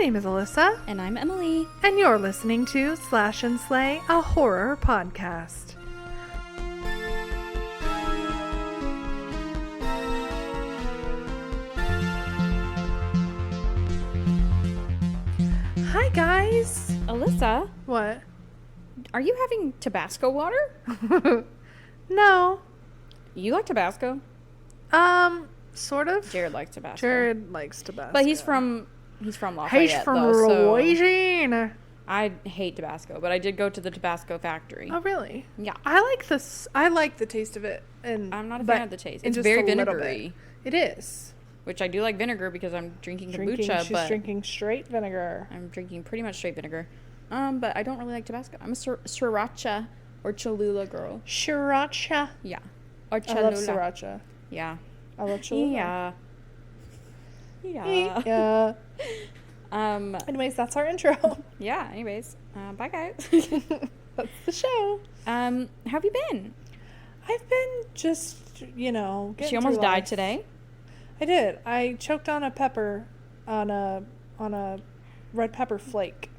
name is Alyssa. And I'm Emily. And you're listening to Slash&Slay, a horror podcast. Hi, guys. Alyssa, What? are you having Tabasco water? No. You like Tabasco? Sort of. Jared likes Tabasco. Jared likes Tabasco. But he's from Lafayette, He's from though, Louisiana. so I hate Tabasco, but I did go to the Tabasco factory. Oh, really? Yeah. I like this. I like the taste of it. And I'm not a fan of the taste. It's just very a little vinegary. bit. It is. Which I do like vinegar because I'm drinking kombucha, She's but drinking straight vinegar. I'm drinking pretty much straight vinegar. But I don't really like Tabasco. I'm a sriracha or Cholula girl. Sriracha. Yeah. Or I Cholula. love sriracha. Yeah. I love Cholula. Yeah. Yeah. Yeah. Anyways, that's our intro. Yeah, anyways. Bye, guys. That's the show. How have you been? I've been just, getting She almost through died life. today. I did. I choked on a pepper on a red pepper flake.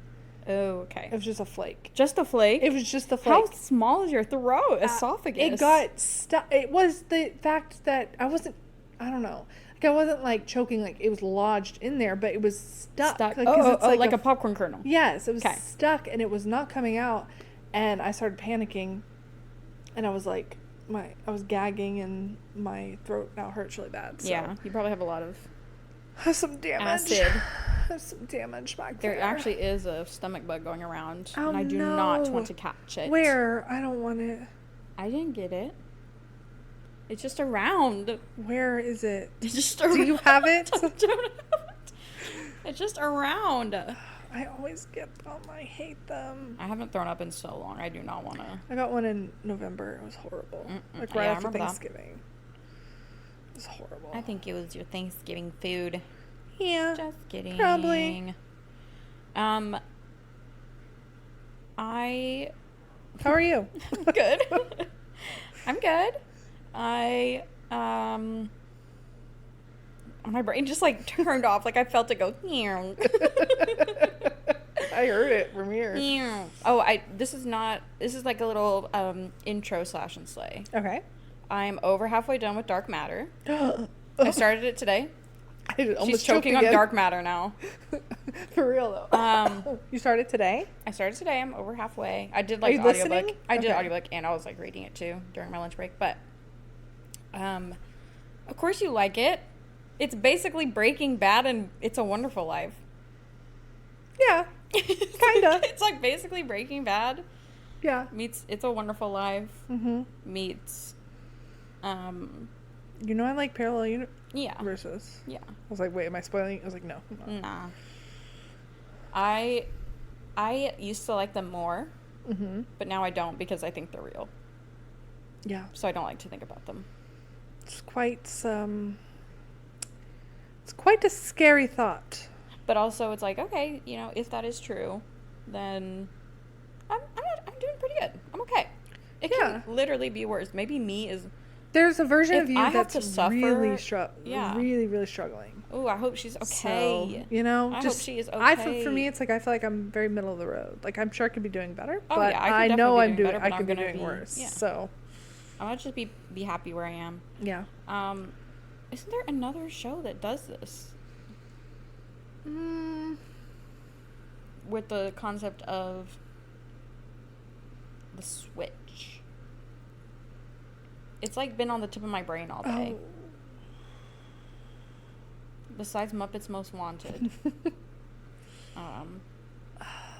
Oh, okay. It was just a flake. Just a flake? It was just the flake. How small is your throat? Esophagus? It got stuck. It was the fact that I don't know. Like, I wasn't, like, choking, like, it was lodged in there, but it was stuck. Stuck. Like, 'cause it's like a popcorn kernel. Yes, it was 'Kay. stuck, and it was not coming out, and I started panicking, and I was, like, I was gagging, and my throat now hurts really bad. So. Yeah, you probably have a lot of Has some damage. acid. Has some damage back there. There actually is a stomach bug going around, Oh, and I do not want to catch it. Where? I don't want it. I didn't get it. It's just around. Where is it? It's just Do around. you have it? I don't have it. It's just around. I always get them. I hate them. I haven't thrown up in so long. I do not want to. I got one in November. It was horrible. Like Yeah, right I after remember that. Thanksgiving. It was horrible. I think it was your Thanksgiving food. Yeah. Just kidding. Probably. I. How are you? Good. I'm good. My brain just like turned off. Like I felt it go. I heard it from here. Oh, this is like a little intro Slash&Slay. Okay. I'm over halfway done with Dark Matter. I started it today. She's choking on Dark Matter now. For real though. You started today? I started today. I'm over halfway. I did Are like you the audiobook. listening? I did Okay. audiobook and I was like reading it too during my lunch break. But of course you like it. It's basically Breaking Bad and It's a Wonderful Life. Yeah. Kinda. It's like basically Breaking Bad Yeah. meets It's a Wonderful Life meets I like parallel universes. Yeah. I was like, wait, am I spoiling? I was like, no. I'm not. Nah. I used to like them more, but now I don't because I think they're real. Yeah. So I don't like to think about them. It's quite a scary thought. But also it's like, okay, if that is true, then I'm doing pretty good. I'm okay. It can literally be worse. Maybe me is. There's a version If of you I have that's to suffer, really, really struggling. Oh, I hope she's okay. So, I just, hope she is okay. For me, it's like I feel like I'm very middle of the road. Like I'm sure I could be doing better, Oh, but yeah, I could I know definitely I'm be doing. better, I but could I'm be gonna doing worse. yeah. So, I want to just be happy where I am. yeah. Isn't there another show that does this? With the concept of the switch. It's like been on the tip of my brain all day. Oh. Besides Muppets Most Wanted. I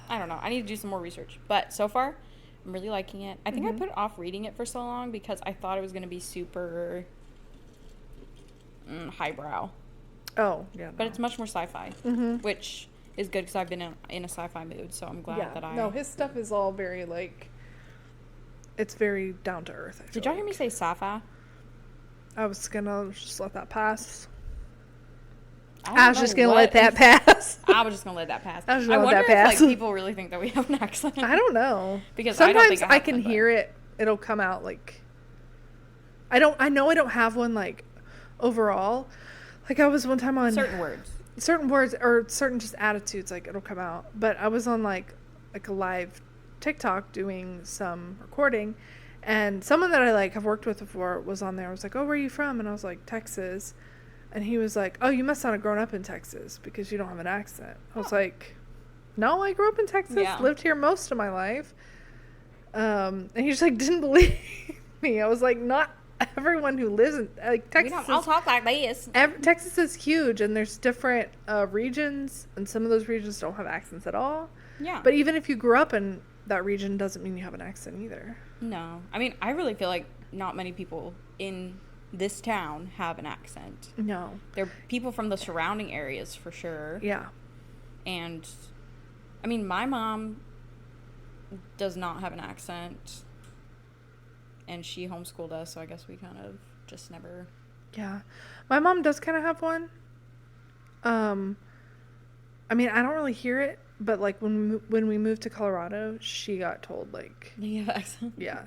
don't know. I need to do some more research. But so far, I'm really liking it. I think I put off reading it for so long because I thought it was going to be super highbrow. Oh, yeah. But it's much more sci-fi, which is good because I've been in a sci-fi mood. So I'm glad that I... No, his stuff is all very, like... It's very down to earth. Did y'all hear me say sci-fi? I was gonna just let that pass. I was just gonna let that pass. I was just gonna let that pass. I was just I gonna let wonder that if pass. like people really think that we have an accent. I don't know. Because sometimes I can hear it. It'll come out like. I know I don't have one like overall. Like I was one time on certain words. certain words or certain just attitudes, like it'll come out. But I was on like a live TikTok doing some recording, and someone that I like have worked with before was on there. I was like, "Oh, where are you from?" And I was like, "Texas." And he was like, "Oh, you must not have grown up in Texas because you don't have an accent." I was like, "No, I grew up in Texas. Lived here most of my life." And he just like didn't believe me. I was like, "Not everyone who lives in like Texas. I'll talk like this." Texas is huge, and there's different regions, and some of those regions don't have accents at all. Yeah. But even if you grew up in that region, doesn't mean you have an accent either. No, I mean, I really feel like not many people in this town have an accent. No, they're people from the surrounding areas for sure. Yeah. And I mean, my mom does not have an accent, and she homeschooled us, so I guess we kind of just never. Yeah, my mom does kind of have one. I mean, I don't really hear it, but like when we moved to Colorado, she got told like. Yeah, accent. Yeah,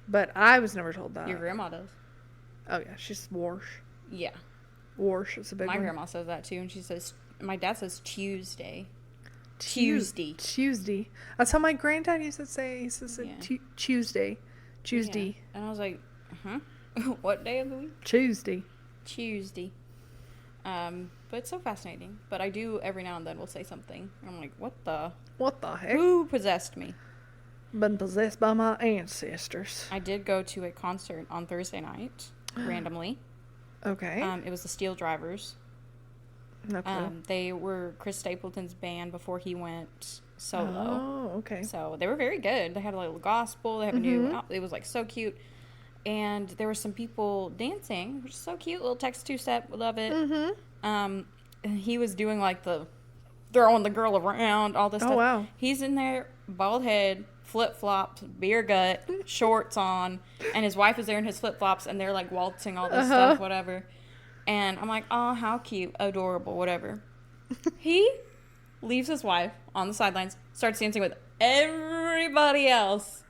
but I was never told that. Your grandma does. Oh yeah, she's Warsh. Yeah. Warsh is a big one. My grandma says that too, and she says, my dad says Tuesday. Tuesday. That's how my granddad used to say. He used to say Tuesday. Yeah. And I was like, what day of the week? Tuesday. But it's so fascinating. But I do every now and then will say something. I'm like, what the heck? Who possessed me? Been possessed by my ancestors. I did go to a concert on Thursday night, randomly. Okay. It was the Steel Drivers. Okay. They were Chris Stapleton's band before he went solo. Oh, okay. So they were very good. They had a little gospel. They have a new. It was like so cute, and there were some people dancing, which is so cute. Little Texas two-step, love it. And he was doing like the throwing the girl around, all this stuff. Oh wow. He's in there, bald head, flip flops, beer gut, shorts on, and his wife is there in his flip flops, and they're like waltzing all this stuff, whatever. And I'm like, oh, how cute, adorable, whatever. He leaves his wife on the sidelines, starts dancing with everybody else.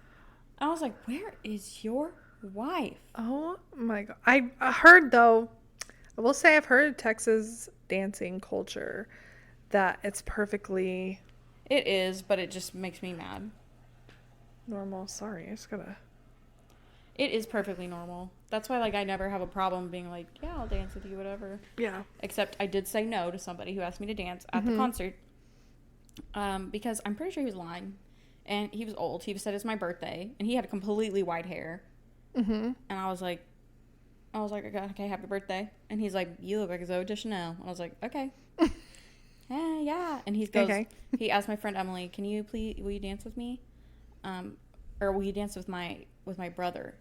I was like, where is your wife? Oh, my God. I heard, though, I will say I've heard Texas dancing culture that it's perfectly... It is, but it just makes me mad. Normal. Sorry, I just gotta... It is perfectly normal. That's why, like, I never have a problem being like, yeah, I'll dance with you, whatever. Yeah. Except I did say no to somebody who asked me to dance at the concert. Because I'm pretty sure he was lying. And he was old. He said it's my birthday. And he had completely white hair. And I was like, okay, happy birthday. And he's like, you look like Zoe Deschanel. And I was like, okay. Yeah. And he goes, he asked my friend Emily, will you dance with me? Or will you dance with my brother?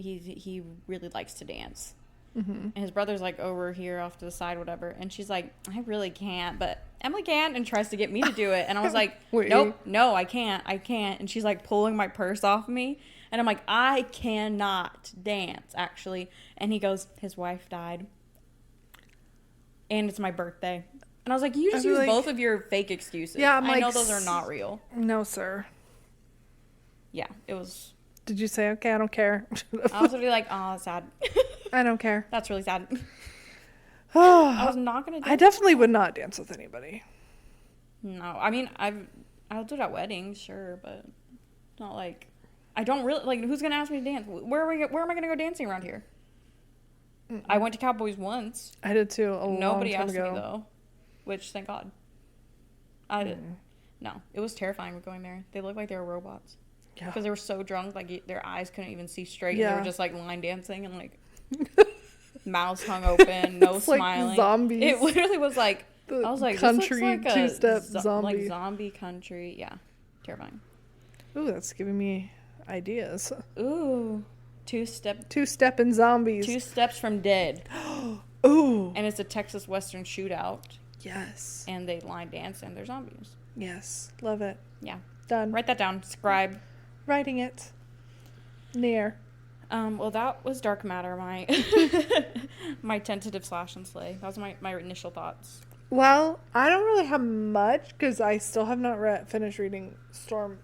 He really likes to dance. And his brother's like over here off to the side, whatever. And she's like, I really can't, but Emily can, and tries to get me to do it. And I was like, nope, no, I can't. And she's like pulling my purse off me. And I'm like, I cannot dance, actually. And he goes, his wife died. And it's my birthday. And I was like, you just use both of your fake excuses. Yeah, I know those are not real. No, sir. Yeah, it was... Did you say, okay, I don't care? I was really like, oh, that's sad. I don't care. That's really sad. I was not going to dance. I definitely would not dance with anybody. No, I mean, I'll do it at weddings, sure, but not like... I don't really... Like, who's going to ask me to dance? Where am I going to go dancing around here? I went to Cowboys once. I did too, Nobody asked me, though. Which, thank God. I didn't. No, it was terrifying going there. They looked like they were robots. Yeah. Because they were so drunk, like, their eyes couldn't even see straight. Yeah. And they were just, like, line dancing and, like, mouths hung open, no smiling. Like zombies. It literally was, like, I was like, country this looks like two-step zombie. Like, zombie country. Yeah. Terrifying. Ooh, that's giving me ideas. Ooh. Two-stepping zombies. 2 steps from dead. Ooh. And it's a Texas Western shootout. Yes. And they line dance and they're zombies. Yes. Love it. Yeah. Done. Write that down. Scribe. Writing it. Near. Well, that was Dark Matter, my my tentative Slash&Slay. That was my initial thoughts. Well, I don't really have much because I still have not finished reading Storm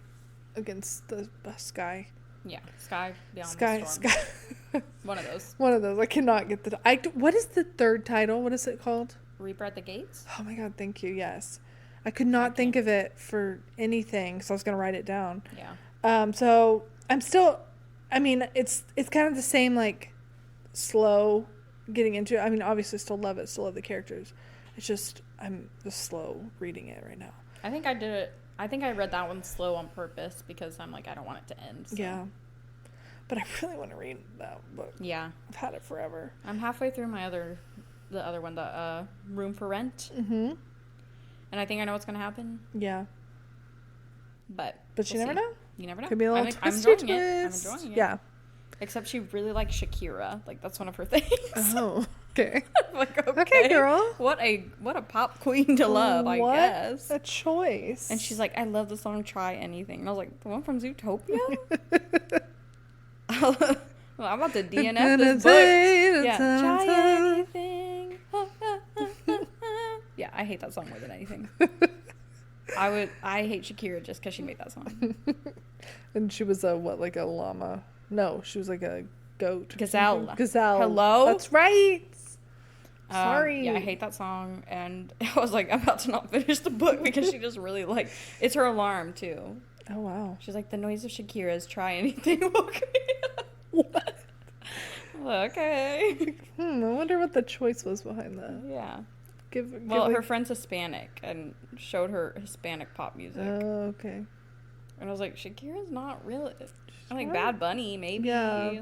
Against the Sky. Yeah, Sky Beyond the Storm. One of those. One of those. I cannot get what is the third title? What is it called? Reaper at the Gates? Oh my god, thank you. Yes. I could not think of it for anything, so I was going to write it down. Yeah. So I'm still, I mean, it's kind of the same, like, slow getting into it. I mean, obviously still love it, still love the characters. It's just, I'm just slow reading it right now. I think I read that one slow on purpose because I'm like, I don't want it to end. So. Yeah. But I really want to read that book. Yeah. I've had it forever. I'm halfway through the other one, the Room for Rent. Mm-hmm. And I think I know what's going to happen. Yeah. But you never know. You never know. Could be a little I'm twisty enjoying twist. it. I'm enjoying it. Yeah. Except she really likes Shakira. Like, that's one of her things. Oh, okay. I'm like, Okay, girl. What a pop queen to love, I guess. What a choice. And she's like, I love the song Try Anything. And I was like, the one from Zootopia? Well, I'm about to DNF this book. Yeah, Try Anything. Yeah, I hate that song more than anything. I hate Shakira just because she made that song. And she was like a llama? No, she was like a goat. Gazelle. Hello? That's right. Sorry. Yeah, I hate that song. And I was like, I'm about to not finish the book because she just really like, it's her alarm too. Oh, wow. She's like, the noise of Shakira's Try Anything woke me up. What? Okay. I wonder what the choice was behind that. Yeah. Well, her friend's Hispanic and showed her Hispanic pop music. Oh, okay. And I was like, Shakira's not really. I'm like, Bad Bunny, maybe. Yeah.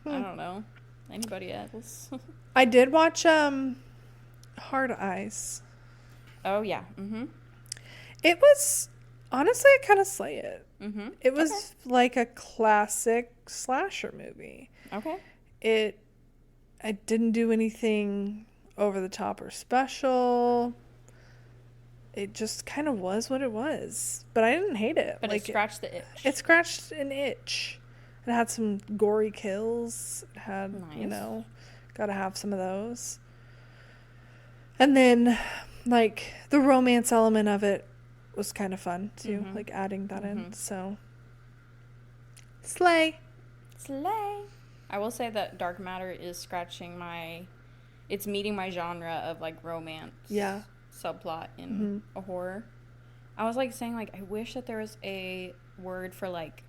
I don't know. Anybody else? I did watch Hard Eyes. Oh, yeah. Mm-hmm. It was, honestly, I kind of slay it. Mm-hmm. It was like a classic slasher movie. Okay. I didn't do anything over the top or special. It just kind of was what it was. But I didn't hate it. But like, it scratched the itch. It scratched an itch. It had some gory kills. It had, nice. Gotta have some of those. And then, like, the romance element of it was kind of fun, too. Mm-hmm. Like, adding that in. So, slay. I will say that Dark Matter is scratching it's meeting my genre of, like, romance. Yeah. Subplot in a horror. I was like saying, like, I wish that there was a word for, like,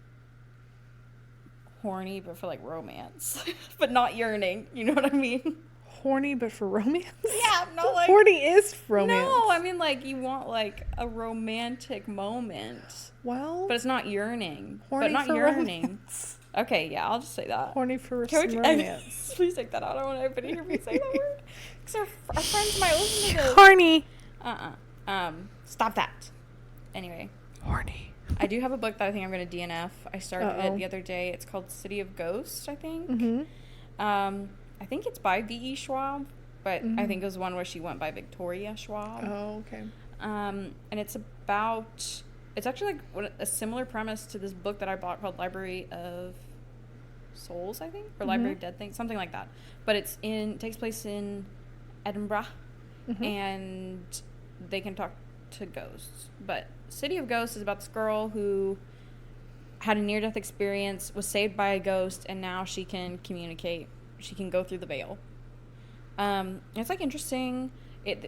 horny but for, like, romance but not yearning, you know what I mean? Horny but for romance? Yeah, not like horny is romance. No, I mean, like, you want, like, a romantic moment. Well, but it's not yearning. Horny but not for yearning. Romance. Okay, yeah, I'll just say that. Horny for some romance. Please take that out. I don't want anybody to hear me say that word. Because our friends might listen to this. Horny. Stop that. Anyway. Horny. I do have a book that I think I'm going to DNF. I started it the other day. It's called City of Ghosts, I think. Mm-hmm. I think it's by V.E. Schwab, but I think it was one where she went by Victoria Schwab. Oh, okay. And it's actually like a similar premise to this book that I bought called Library of Souls, I think, or Library of Dead Things, something like that. But it takes place in Edinburgh, and they can talk to ghosts. But City of Ghosts is about this girl who had a near-death experience, was saved by a ghost, and now she can communicate. She can go through the veil. It's like interesting.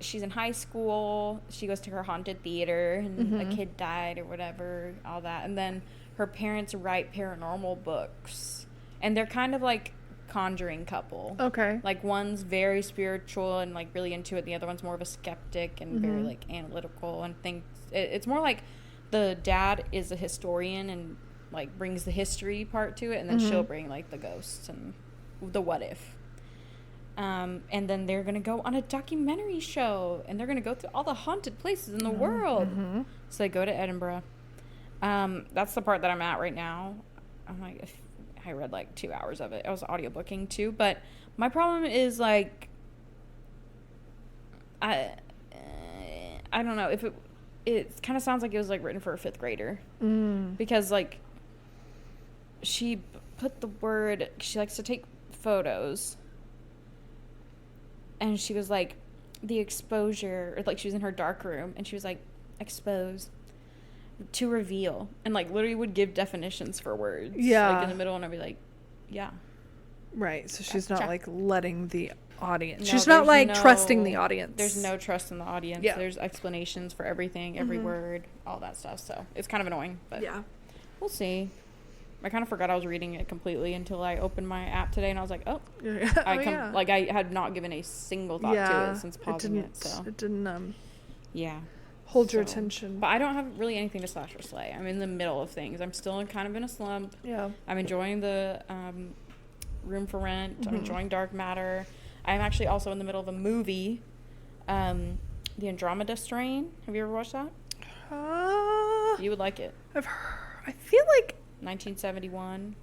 She's in high school. She goes to her haunted theater, and a kid died or whatever, all that. And then her parents write paranormal books, and they're kind of like conjuring couple. Okay. Like, one's very spiritual and like really into it. The other one's more of a skeptic and very like analytical and thinks it's more like the dad is a historian and like brings the history part to it, and then she'll bring like the ghosts and the what if. And then they're going to go on a documentary show, and they're going to go through all the haunted places in the world. So they go to Edinburgh. That's the part that I'm at right now. I'm like, I read like 2 hours of it. I was audiobooking too, but my problem is like, I don't know if it kind of sounds like it was like written for a 5th grader, because like she put the word, she likes to take photos, and she was like, the exposure, or like she was in her dark room and she was like, expose, to reveal, and like literally would give definitions for words, like in the middle, and I'd be like, yeah, right. So she's not like letting the audience. No, She's not like there's trusting the audience. There's no trust in the audience. Yeah. There's explanations for everything, every word, all that stuff. So it's kind of annoying, but Yeah. we'll see. I kind of forgot I was reading it completely until I opened my app today, and I was like, oh, Yeah. like I had not given a single thought to it since pausing it. So it didn't yeah. hold your attention. But I don't have really anything to slash or slay. I'm in the middle of things. I'm still kind of in a slump. Yeah. I'm enjoying the Room for Rent. I'm enjoying Dark Matter. I'm actually also in the middle of a movie, The Andromeda Strain. Have you ever watched that? You would like it. I've heard. I feel like 1971.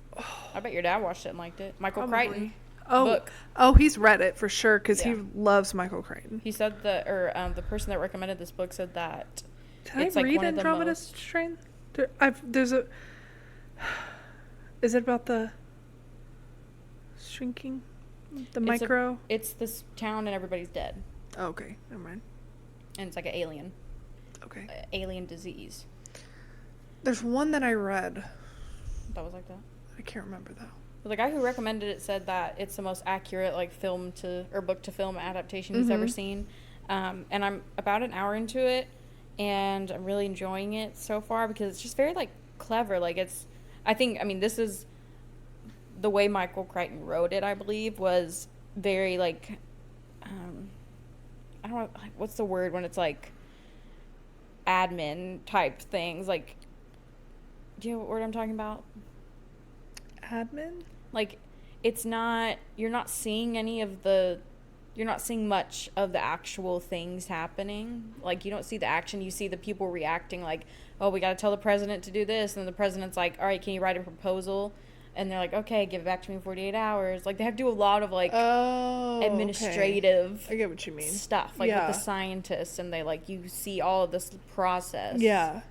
I bet your dad watched it and liked it. Michael Crichton. Book. Oh, he's read it for sure because he loves Michael Crichton. He said that, or the person that recommended this book said that. Did I read Andromeda Strain? There's a. Is it about the shrinking, the micro? It's this town and everybody's dead. Oh, okay, never mind. And it's like an alien. Okay. Alien disease. There's one that I read. That was like that. I can't remember though. The guy who recommended it said that it's the most accurate like book to film adaptation he's ever seen. And I'm about an hour into it, and I'm really enjoying it so far because it's just very like clever. Like this is the way Michael Crichton wrote it. I believe was very like I don't know, like, what's the word when it's like admin type things. Like, do you know what word I'm talking about? Admin? Like, you're not seeing much of the actual things happening. Like, you don't see the action. You see the people reacting like, oh, we got to tell the president to do this. And then the president's like, all right, can you write a proposal? And they're like, okay, give it back to me in 48 hours. Like, they have to do a lot of, like, administrative I get what you mean. stuff. Like, with the scientists. And they, like, you see all of this process. Yeah.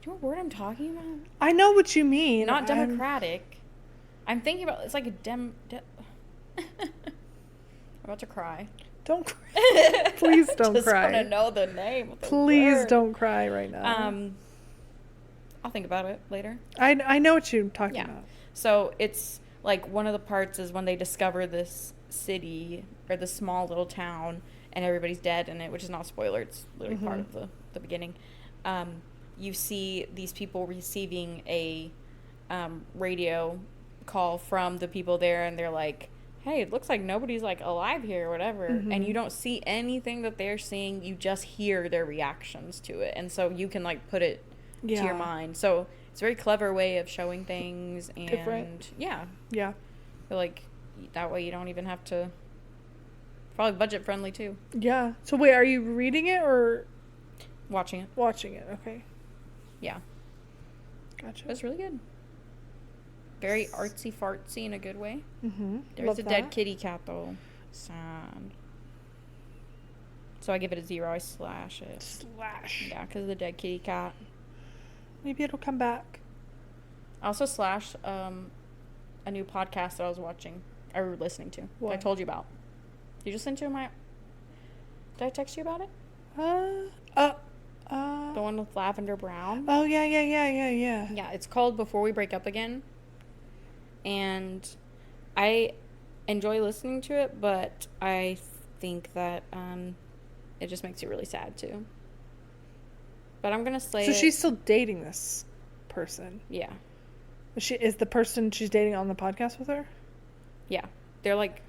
Do you know what word I'm talking about? I know what you mean. Not democratic. I'm thinking about, it's like a I'm about to cry. Don't cry. Please don't cry. I just want to know the name of the Please word. don't cry right now. I'll think about it later. I know what you're talking about. So it's like one of the parts is when they discover this city or this small little town and everybody's dead in it, which is not a spoiler. It's literally part of the beginning. You see these people receiving a radio call from the people there, and they're like, hey, it looks like nobody's like alive here or whatever. And you don't see anything that they're seeing. You just hear their reactions to it. And so you can like put it to your mind. So it's a very clever way of showing things. And different. Yeah. But like that way you don't even have to, probably budget friendly too. Yeah. So wait, are you reading it or watching it? Watching it. Okay. Yeah. Gotcha. It's really good. Very artsy fartsy in a good way. There's Love a dead kitty cat though. Sad. So I give it a 0. I slash it. Slash. Yeah, because of the dead kitty cat. Maybe it'll come back. I also slashed a new podcast that I was watching. Or listening to. What? I told you about. Did you listen to my... Did I text you about it? The one with Lavender Brown. Oh, yeah. Yeah, it's called Before We Break Up Again. And I enjoy listening to it, but I think that it just makes you really sad too. But I'm gonna slay. So it. she's still dating this person. Yeah. Is the person she's dating on the podcast with her? Yeah, they're like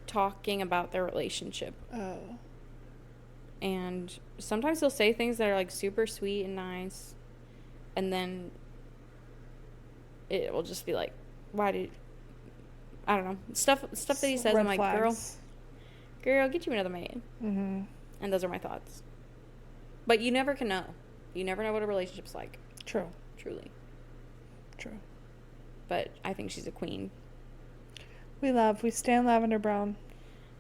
talking about their relationship. Oh. And sometimes they'll say things that are like super sweet and nice, and then it will just be like, why did I don't know stuff that he says. I'm like, girl, get you another man. And those are my thoughts. But you never can know. You never know what a relationship's like. True. Truly. True. But I think she's a queen. We stand Lavender Brown.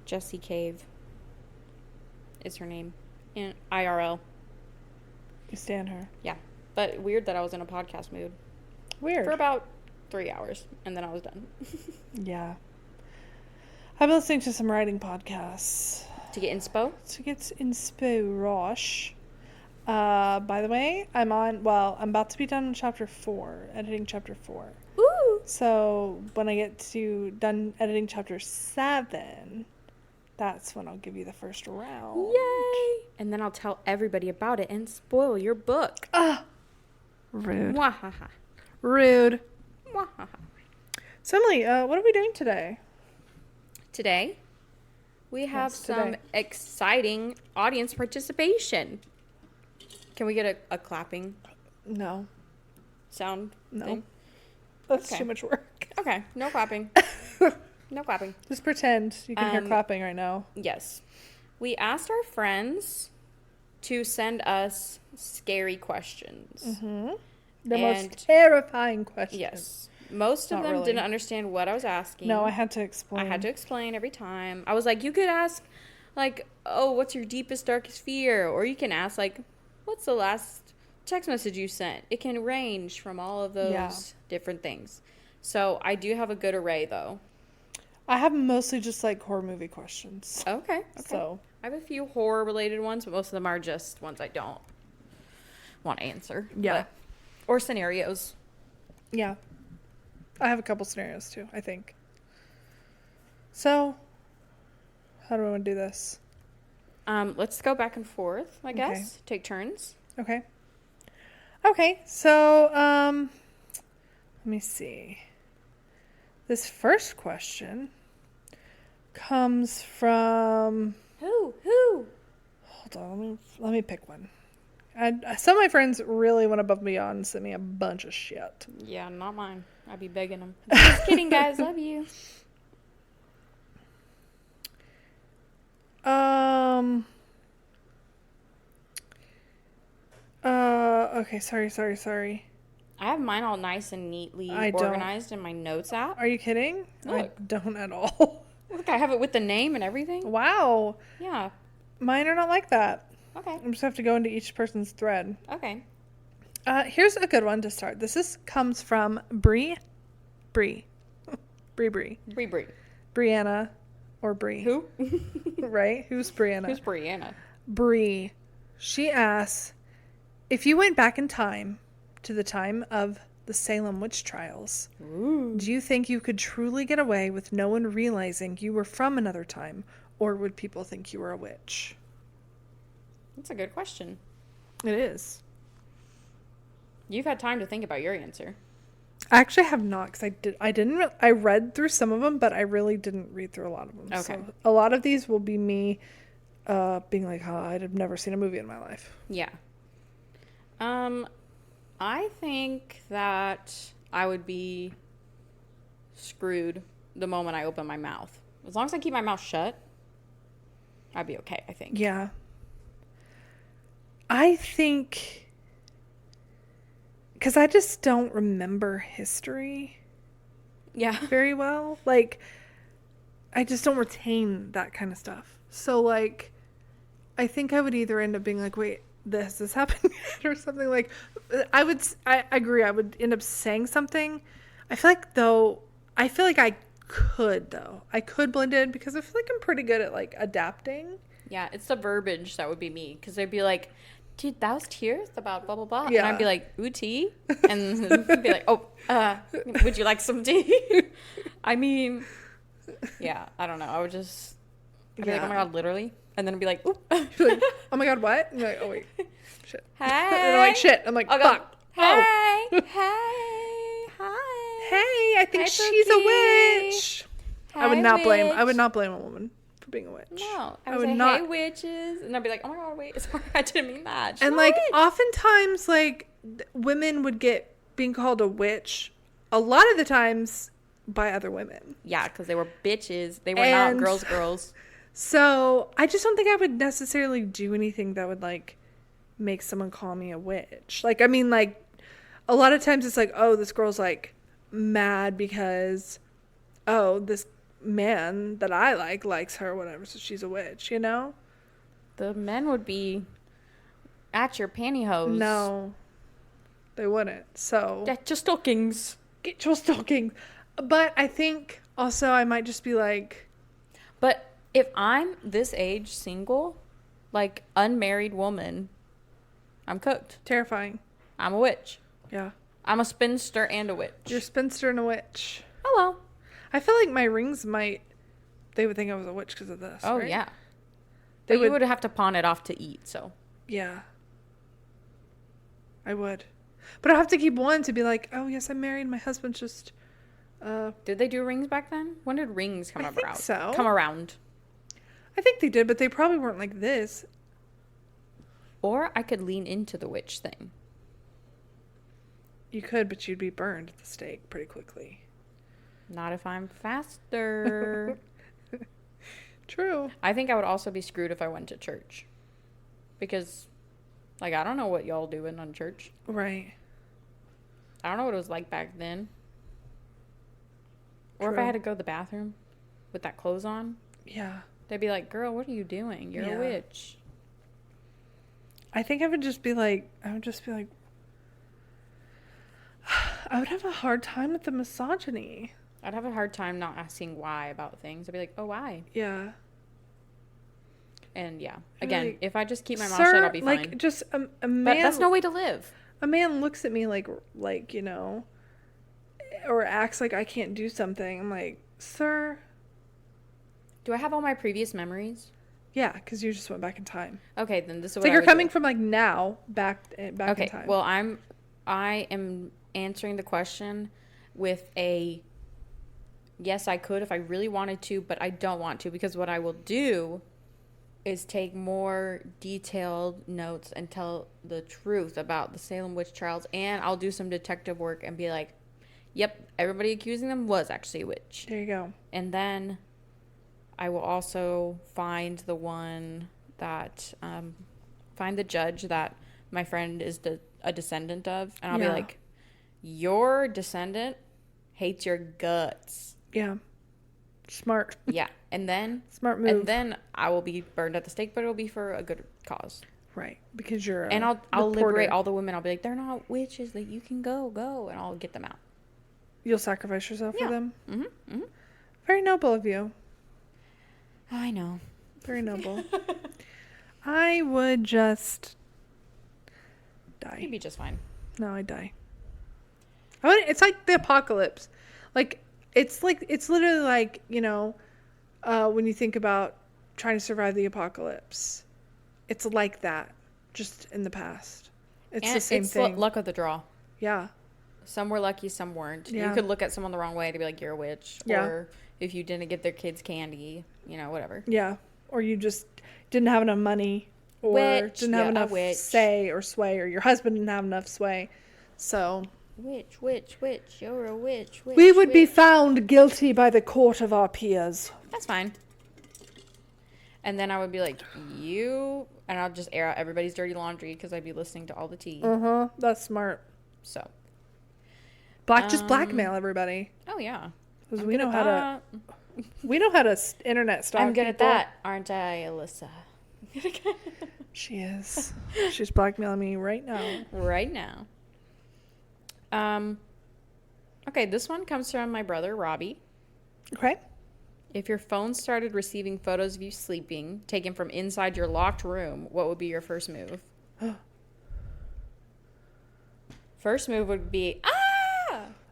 Jessie Cave is her name in IRL. You stand her. Yeah. But weird that I was in a podcast mood. Weird. For about 3 hours, and then I was done. Yeah. I've been listening to some writing podcasts. To get inspo? To get inspo, Rosh. By the way, I'm about to be done in chapter 4, editing chapter 4. Ooh! So, when I get done editing chapter 7, That's when I'll give you the first round. Yay! And then I'll tell everybody about it and spoil your book. Rude. Mwahaha. Rude. Mwahaha. So, Emily, what are we doing today? Today, we have some exciting audience participation. Can we get a clapping No. sound thing? That's too much work. Okay, no clapping. No clapping. Just pretend you can hear clapping right now. Yes. We asked our friends to send us scary questions. Mm-hmm. The most terrifying questions. Yes. Most of them didn't understand what I was asking. No, I had to explain. I had to explain every time. I was like, you could ask, like, oh, what's your deepest, darkest fear? Or you can ask, like, what's the last text message you sent? It can range from all of those different things. So I do have a good array, though. I have mostly just, like, horror movie questions. Okay. So I have a few horror-related ones, but most of them are just ones I don't want to answer. Yeah. Or scenarios. Yeah. I have a couple scenarios, too, I think. So, how do we want to do this? Let's go back and forth, I guess. Take turns. Okay, so, let me see. This first question comes from... Who? Hold on, let me pick one. Some of my friends really went above and beyond and sent me a bunch of shit. Yeah, not mine. I'd be begging them. Just kidding, guys. Love you. Okay, sorry. I have mine all nice and neatly organized in my notes app. Are you kidding? Look. I don't at all. Look, I have it with the name and everything. Wow. Yeah. Mine are not like that. Okay. I'm just have to go into each person's thread. Okay. Here's a good one to start. Comes from Bree. Brianna or Bree. Who? Right? Who's Brianna? Who's Brianna? Bree. She asks, if you went back in time to the time of the Salem witch trials, do you think you could truly get away with no one realizing you were from another time, or would people think you were a witch? That's a good question. It is. You've had time to think about your answer. I actually have not, because I read through some of them, but I really didn't read through a lot of them. Okay. So a lot of these will be me being like, I'd have never seen a movie in my life. Yeah. I think that I would be screwed the moment I open my mouth. As long as I keep my mouth shut, I'd be okay, I think. Yeah. I think... because I just don't remember history very well. Like, I just don't retain that kind of stuff. So, like, I think I would either end up being like, wait, this happened or something. Like, I agree. I would end up saying something. I feel like I could blend in because I feel like I'm pretty good at, like, adapting. Yeah, it's the verbiage that would be me. Because they'd be like, dude, that was tears about blah, blah, blah. Yeah. And I'd be like, ooh, tea? And they'd be like, would you like some tea? I mean, yeah, I don't know. I would just, I'd be like, oh my God, literally? And then I'd be like, oop. Like, oh my God, what? And you're like, oh wait, shit. Hey. And I'm like, shit. I'm like, fuck. Hey. Oh. Hey. Hi. Hey, I think Hi, she's Pookie. a witch. Hey, I would not witch. blame a woman for being a witch. No, I would would say, not. hey, witches, and I'd be like, oh my God, wait, sorry, I didn't mean that. She's And a like, witch. oftentimes, like, women would get being called a witch a lot of the times by other women. Yeah, because they were bitches. They were not girls. So I just don't think I would necessarily do anything that would, like, make someone call me a witch. Like, I mean, like, a lot of times it's like, oh, this girl's, like, mad because, oh, this man that I likes her or whatever, so she's a witch, you know? The men would be at your pantyhose. No, they wouldn't. So Get your stockings. get your stockings. But I think also I might just be like, But if I'm this age, single, like, unmarried woman, I'm cooked. terrifying. I'm a witch. Yeah. I'm a spinster and a witch. You're a spinster and a witch. Oh, well. I feel like my rings might they would think I was a witch because of this. Oh, right? yeah. They You would have to pawn it off to eat, so. Yeah. I would. But I have to keep one to be like, oh, yes, I'm married. My husband's just... Did they do rings back then? When did rings come around? I think so. Come around. I think they did, but they probably weren't like this. Or I could lean into the witch thing. You could, but you'd be burned at the stake pretty quickly. Not if I'm faster. True. I think I would also be screwed if I went to church. Because, like, I don't know what y'all doing on church. Right. I don't know what it was like back then. Or True. if I had to go to the bathroom with that clothes on. Yeah. They'd be like, girl, what are you doing? You're a witch. I think I would just be like, I would have a hard time with the misogyny. I'd have a hard time not asking why about things. I'd be like, oh, why? Yeah. And yeah. I'd Again, like, if I just keep my mouth Sir, shut, I'll be fine. like, just a man. But that's no way to live. A man looks at me like, you know, or acts like I can't do something. I'm like, sir. Do I have all my previous memories? Yeah, because you just went back in time. Okay, then this is what So I you're would coming do. from like now back in time. Okay, well, I am answering the question with a yes, I could if I really wanted to, but I don't want to, because what I will do is take more detailed notes and tell the truth about the Salem witch trials, and I'll do some detective work and be like, yep, everybody accusing them was actually a witch. There you go. And then I will also find the one that, find the judge that my friend is a descendant of, and I'll be like, your descendant hates your guts. Yeah. Smart. Yeah. And then Smart move. And then I will be burned at the stake, but it'll be for a good cause. Right. Because you're and I'll liberate all the women. I'll be like, they're not witches, like you can go, and I'll get them out. You'll sacrifice yourself for them? Mm-hmm. Mm-hmm. Very noble of you. I know. Very noble. I would just die. You'd be just fine. No, I'd die. It's like the apocalypse. It's literally like, you know, when you think about trying to survive the apocalypse. It's like that, just in the past. It's the same thing. It's luck of the draw. Yeah. Some were lucky, some weren't. Yeah. You could look at someone the wrong way to be like, you're a witch. Yeah. Or if you didn't get their kids candy, you know, whatever. Yeah. Or you just didn't have enough money. Or didn't have enough say or sway. Or your husband didn't have enough sway. So... Witch, you're a witch, we would be found guilty by the court of our peers. That's fine. And then I would be like, you... And I'll just air out everybody's dirty laundry because I'd be listening to all the tea. Uh-huh. That's smart. So... Just blackmail everybody. Oh, yeah. Because we know how to internet stalk I'm good people. at that, aren't I, Alyssa? She is. She's blackmailing me right now. Right now. Okay, this one comes from my brother, Robbie. Okay. If your phone started receiving photos of you sleeping, taken from inside your locked room, what would be your first move? First move would be,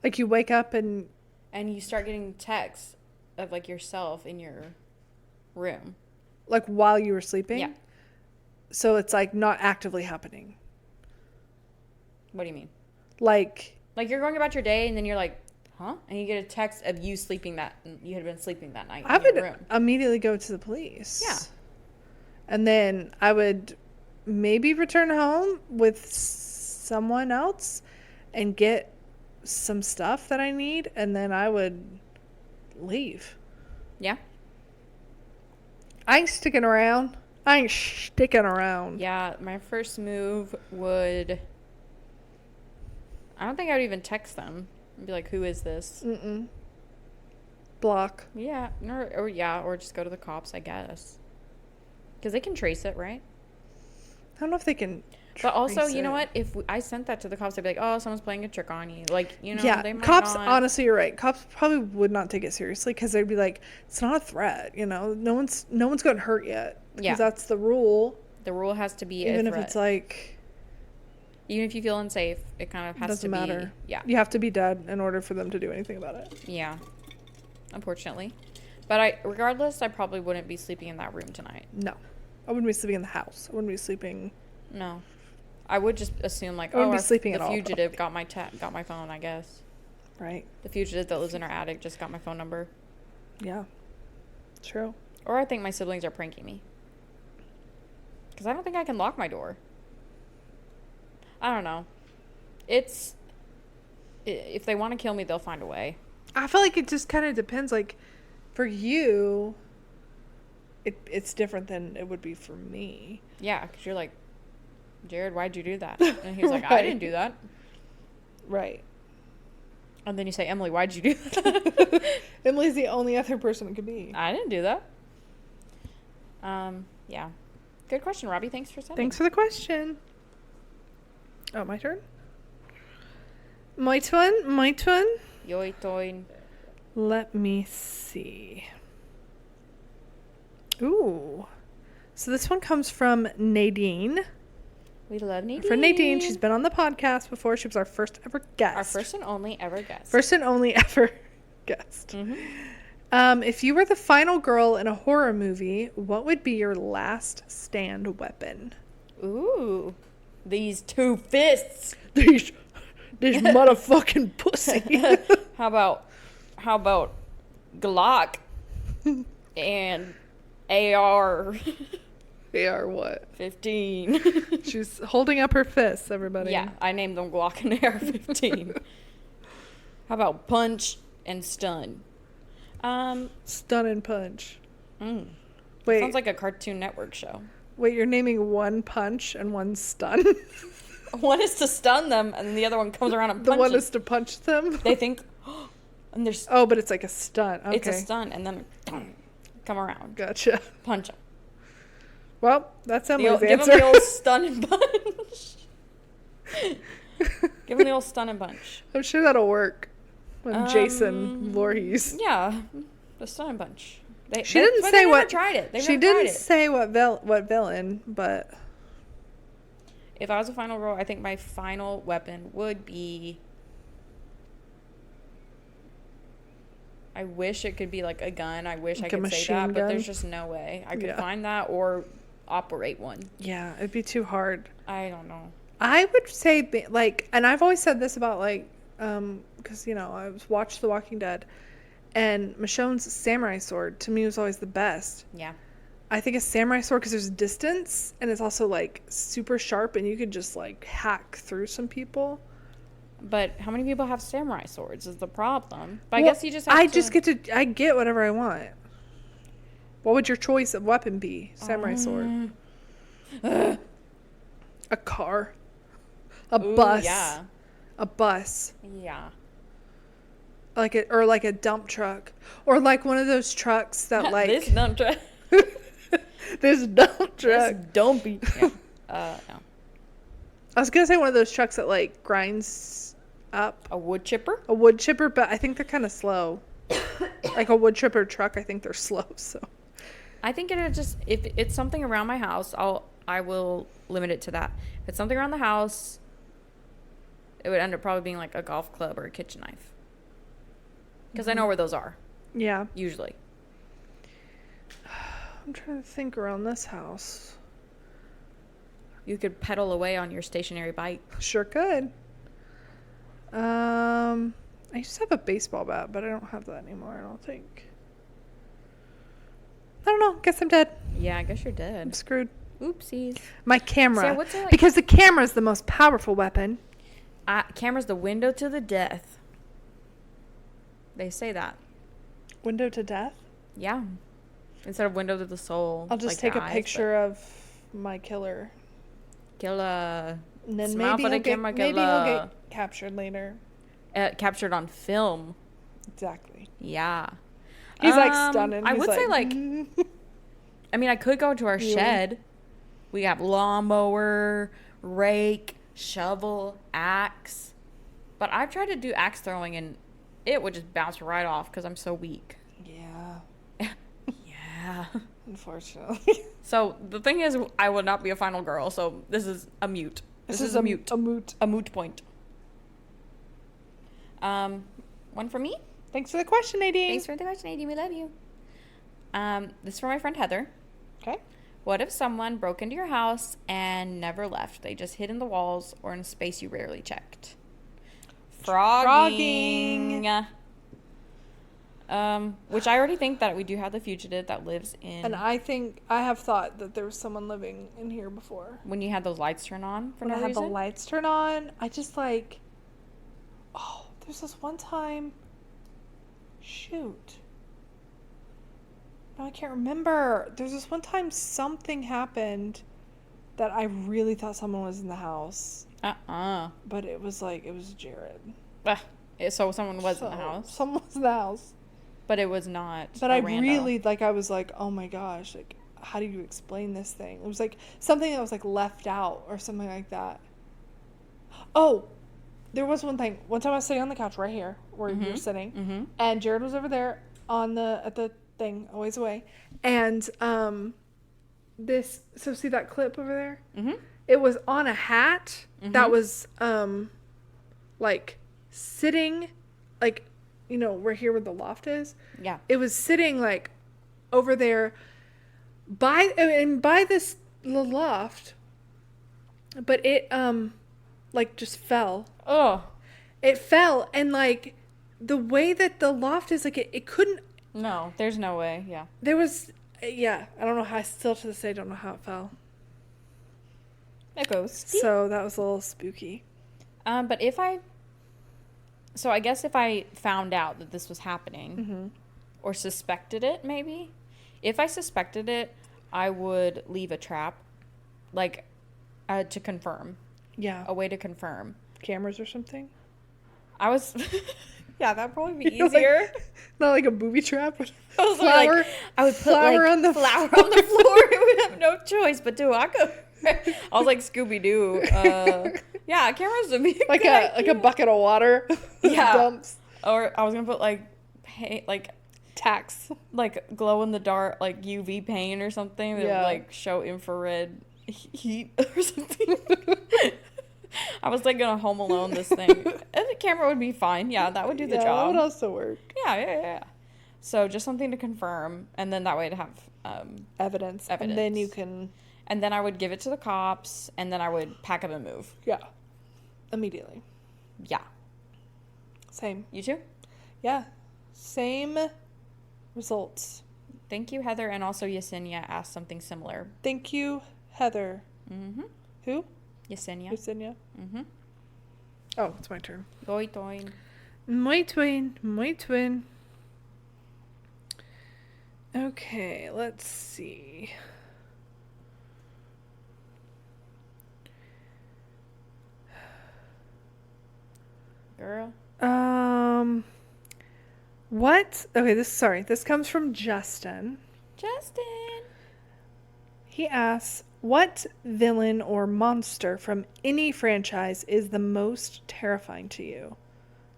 Like you wake up and you start getting texts of like yourself in your room. Like while you were sleeping? Yeah. So it's like not actively happening. What do you mean? Like you're going about your day and then you're like, huh? And you get a text of you sleeping you had been sleeping that night I in your would room. immediately go to the police. Yeah. And then I would maybe return home with someone else and get some stuff that I need, and then I would leave. Yeah. I ain't sticking around. Yeah, my first move would... I don't think I would even text them. I'd be like, who is this? Mm-mm. Block. Yeah, or just go to the cops, I guess. Because they can trace it, right? I don't know if they can. But also, trace you know it. what? If I sent that to the cops, they'd be like, oh, someone's playing a trick on you. Like, you know, Yeah, they might cops, not... honestly, you're right. Cops probably would not take it seriously because they'd be like, it's not a threat, you know? No one's gotten hurt yet. Because Yeah. that's the rule. The rule has to be Even a if threat. it's like... Even if you feel unsafe, it kind of has doesn't to matter. be... Yeah. You have to be dead in order for them to do anything about it. Yeah. Unfortunately. But regardless, I probably wouldn't be sleeping in that room tonight. No. I wouldn't be sleeping in the house. I wouldn't be sleeping. No. I would just assume, like, I wouldn't be sleeping the at all, fugitive got my phone, I guess. Right. The fugitive that lives in our attic just got my phone number. Yeah. True. Or I think my siblings are pranking me. Because I don't think I can lock my door. I don't know. If they want to kill me, they'll find a way. I feel like it just kind of depends. Like, for you, it's different than it would be for me. Yeah, because you're like, Jared, why'd you do that? And he's like, I didn't do that. Right. And then you say, Emily, why'd you do that? Emily's the only other person it could be. I didn't do that. Yeah. Good question, Robbie. Thanks for sending. Thanks for the question. Oh, my turn? My turn? Yoi toin. Let me see. Ooh. So this one comes from Nadine. We love Nadine. For Nadine, she's been on the podcast before. She was our first ever guest. Our first and only ever guest. First and only ever guest. Mm-hmm. If you were the final girl in a horror movie, what would be your last stand weapon? Ooh. These two fists. These motherfucking pussy. How about Glock and AR? AR what? 15. She's holding up her fists, everybody. Yeah, I named them Glock and AR-15. How about punch and stun? Stun and punch. Wait. Sounds like a Cartoon Network show. Wait, you're naming one punch and one stun? One is to stun them, and the other one comes around and punches. The one is to punch them? They think, and there's... Oh, but it's like a stun. Okay. It's a stun, and then come around. Gotcha. Punch them. Well, that's Emily's answer. Give them the old stun and punch. Give them the old stun and punch. I'm sure that'll work. When Jason Voorhees. Yeah, the stun and punch. She didn't say what. Tried it. She didn't say what villain, but. If I was a final girl, I think my final weapon would be. I wish it could be like a gun. I wish like I could say that, gun? but there's just no way I could find that or operate one. Yeah, it'd be too hard. I don't know. I would say like, and I've always said this about like, because I've watched The Walking Dead, and Michonne's samurai sword to me was always the best. Yeah. I think a samurai sword because there's distance and it's also like super sharp and you could just like hack through some people. But how many people have samurai swords is the problem. But I guess you just have I get whatever I want. What would your choice of weapon be? Samurai sword. A car. A bus. Yeah. A bus. Yeah. Like a dump truck. Or like one of those trucks that like This dump truck. This dump truck. This dumpy. Yeah. No. I was gonna say one of those trucks that like grinds up. A wood chipper? A wood chipper, but I think they're kind of slow. Like a wood chipper truck, I think they're slow. So I think it'll just if it's something around my house, I will limit it to that. If it's something around the house, it would end up probably being like a golf club or a kitchen knife. Because I know where those are. Yeah. Usually. I'm trying to think around this house. You could pedal away on your stationary bike. Sure could. I used to have a baseball bat, but I don't have that anymore, I don't think. I don't know. Guess I'm dead. Yeah, I guess you're dead. I'm screwed. Oopsies. My camera. So because the camera is the most powerful weapon. Camera's the window to the death. They say that. Window to death? Yeah. Instead of window to the soul. I'll just take a picture of my killer. Killer. And then maybe he'll get captured later. Captured on film. Exactly. Yeah. He's like stunning. I would say like, I mean, I could go to our shed. We have lawnmower, rake, shovel, axe. But I've tried to do axe throwing and it would just bounce right off because I'm so weak. Yeah. Yeah. Unfortunately. So the thing is, I would not be a final girl. So this is a mute. This is a mute. A moot point. One for me. Thanks for the question, Nadine. Thanks for the question, Nadine. We love you. This is for my friend Heather. Okay. What if someone broke into your house and never left? They just hid in the walls or in a space you rarely checked. Frogging. Which I already think that we do have the fugitive that lives in. And I have thought that there was someone living in here before. When you had those lights turn on for when no I had reason? the lights turn on, I just like, oh, there's this one time. Shoot. No, I can't remember. There's this one time something happened that I really thought someone was in the house. But it was Jared. So someone was in the house. Someone was in the house. But it was not. But I really, I was like, oh my gosh, like, how do you explain this thing? It was like something that was like left out or something like that. Oh, there was one thing. One time I was sitting on the couch right here where you're sitting, and Jared was over there at the thing a ways away, and so see that clip over there? It was on a hat that was like sitting, like, you know, we're here where the loft is. Yeah. It was sitting like over there by this little loft, but it like just fell. Oh. It fell, and like the way that the loft is, like it couldn't. No, there's no way. Yeah. There was, I don't know how. I still to this day don't know how it fell. It goes. So that was a little spooky. But I guess if I found out that this was happening, or suspected it, maybe. If I suspected it, I would leave a trap, like, to confirm. Yeah. A way to confirm. Cameras or something? Yeah, that'd probably be easier. Like, not like a booby trap. I was like, I would put flour on the floor. It would have no choice but to walk over. I was like Scooby-Doo. Yeah, cameras would be like a bucket of water. Yeah. Dumps. Or I was gonna put like paint, like tacks, like glow in the dark, like UV paint or something that would like show infrared heat or something. I was like gonna Home Alone this thing. And the camera would be fine. Yeah, that would do the job. That would also work. Yeah. So just something to confirm, and then that way to have evidence. And then you can. And then I would give it to the cops, and then I would pack up and move. Yeah. Immediately. Yeah. Same. You too? Yeah. Same results. Thank you, Heather, and also Yesenia asked something similar. Thank you, Heather. Mm-hmm. Who? Yesenia. Mm-hmm. Oh, it's my turn. Toi toin. My twin. Okay, let's see. Girl. What? Okay, this comes from Justin. He asks, what villain or monster from any franchise is the most terrifying to you?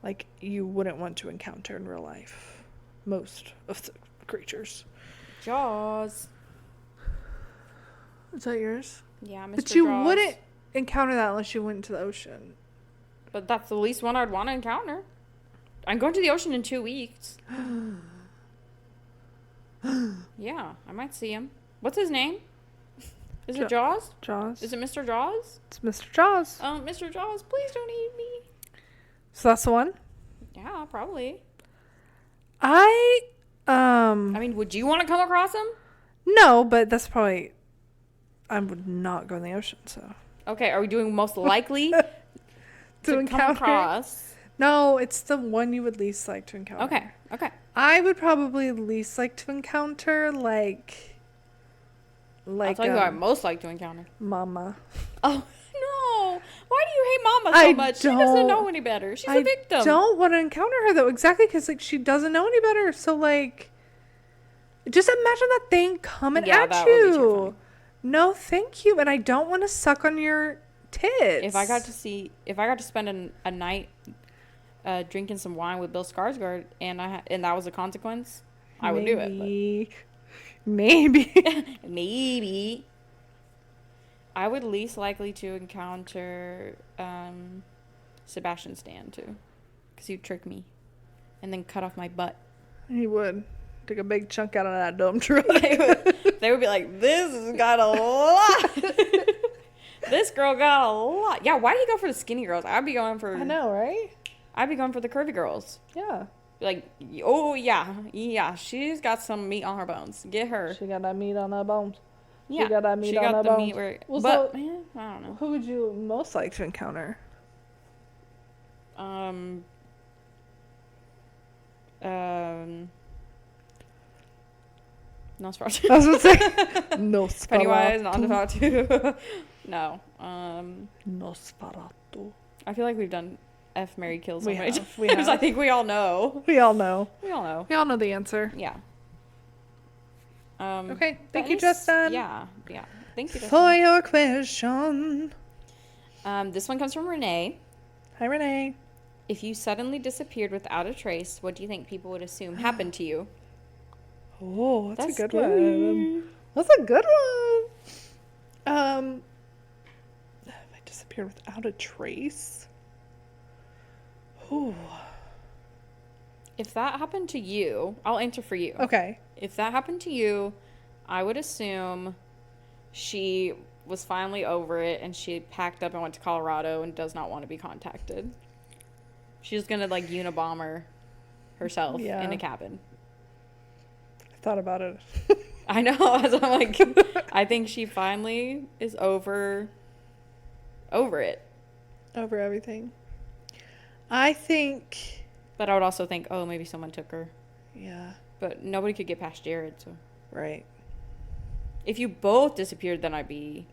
Like, you wouldn't want to encounter in real life. Most of the creatures. Jaws. Is that yours? Yeah, Mr. But you Jaws. wouldn't encounter that unless you went into the ocean. But that's the least one I'd want to encounter. I'm going to the ocean in 2 weeks. Yeah, I might see him. What's his name? Is it Jaws? Jaws. Is it Mr. Jaws? It's Mr. Jaws. Mr. Jaws, please don't eat me. So that's the one? Yeah, probably. I mean, would you want to come across him? No, but that's probably... I would not go in the ocean, so... Okay, are we doing most likely to encounter? Come across? No, it's the one you would least like to encounter. Okay. I would probably least like to encounter, like I'll tell you who I most like to encounter. Mama. Oh, no. Why do you hate Mama so much? She doesn't know any better. She's a victim. I don't want to encounter her, though. Exactly, because, like, she doesn't know any better. So, like, just imagine that thing coming at that you. Would be terrifying. No, thank you. And I don't want to suck on your tits. If I got to spend a night drinking some wine with Bill Skarsgård and that was a consequence, I would do it. Maybe. I would least likely to encounter Sebastian Stan too, because he'd trick me and then cut off my butt. He would. Took a big chunk out of that dump truck. They would be like, this has got a lot. This girl got a lot. Yeah, why do you go for the skinny girls? I'd be going for... I know, right? I'd be going for the curvy girls. Yeah. Like, oh, yeah, she's got some meat on her bones. Get her. She got that meat on her bones. Yeah. She got that meat on her bones. Meat where, well, but, so, man, I don't know. Who would you most like to encounter? Nosferatu. I was going to say Nosferatu. Pennywise, Nosferatu. No. Nosferatu. I feel like we've done F, Marry, Kill so many times. We have. I think we all know. We all know. We all know. We all know the answer. Yeah. Okay. Thank you, Justin. Yeah. Thank you, Justin. For your question. This one comes from Renee. Hi, Renee. If you suddenly disappeared without a trace, what do you think people would assume happened to you? Oh, that's a good scary. one. That's a good one. If I disappeared without a trace. Oh. If that happened to you, I'll answer for you. Okay. If that happened to you, I would assume she was finally over it and she packed up and went to Colorado and does not want to be contacted. She's gonna like Unabomber herself in a cabin. I thought about it. I know. As I'm like, I think she finally is over it. Over everything. I think. But I would also think, oh, maybe someone took her. Yeah. But nobody could get past Jared, so. Right. If you both disappeared, then I feel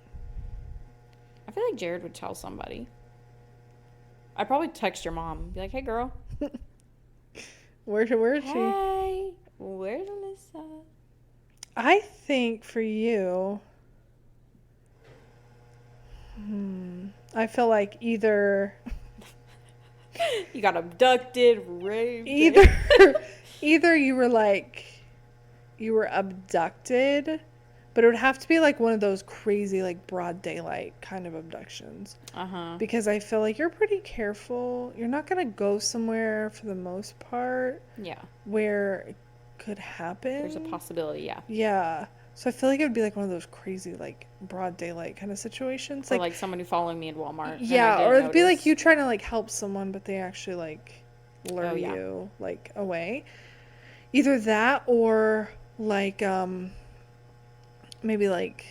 like Jared would tell somebody. I'd probably text your mom. Be like, hey, girl. Where is she? Hey, where's Alyssa? I think for you, I feel like either you got abducted, raped. Either you were abducted, but it would have to be like one of those crazy like broad daylight kind of abductions. Because I feel like you're pretty careful. You're not gonna go somewhere for the most part. Yeah. Where it could happen. There's a possibility, yeah. Yeah. So I feel like it would be like one of those crazy like broad daylight kind of situations. Or like someone who following me in Walmart. Yeah, or it'd be like you trying to like help someone, but they actually like lure you like away. Either that or like maybe like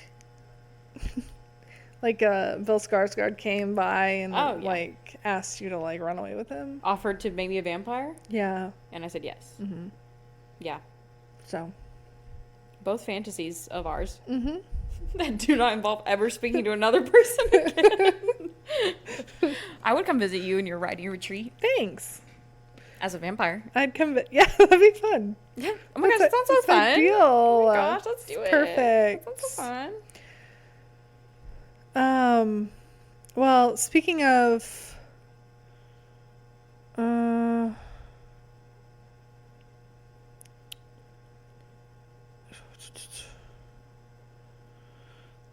Bill Skarsgård came by and like asked you to like run away with him. Offered to make me a vampire? Yeah. And I said yes. Mm-hmm. Yeah. So. Both fantasies of ours. Mm-hmm. That do not involve ever speaking to another person again. I would come visit you in your writing retreat. Thanks. As a vampire. I'd come yeah, that'd be fun. Yeah. Oh my gosh, that sounds so fun. Deal. Oh my gosh, let's do it. Perfect. That sounds so fun. Well, speaking of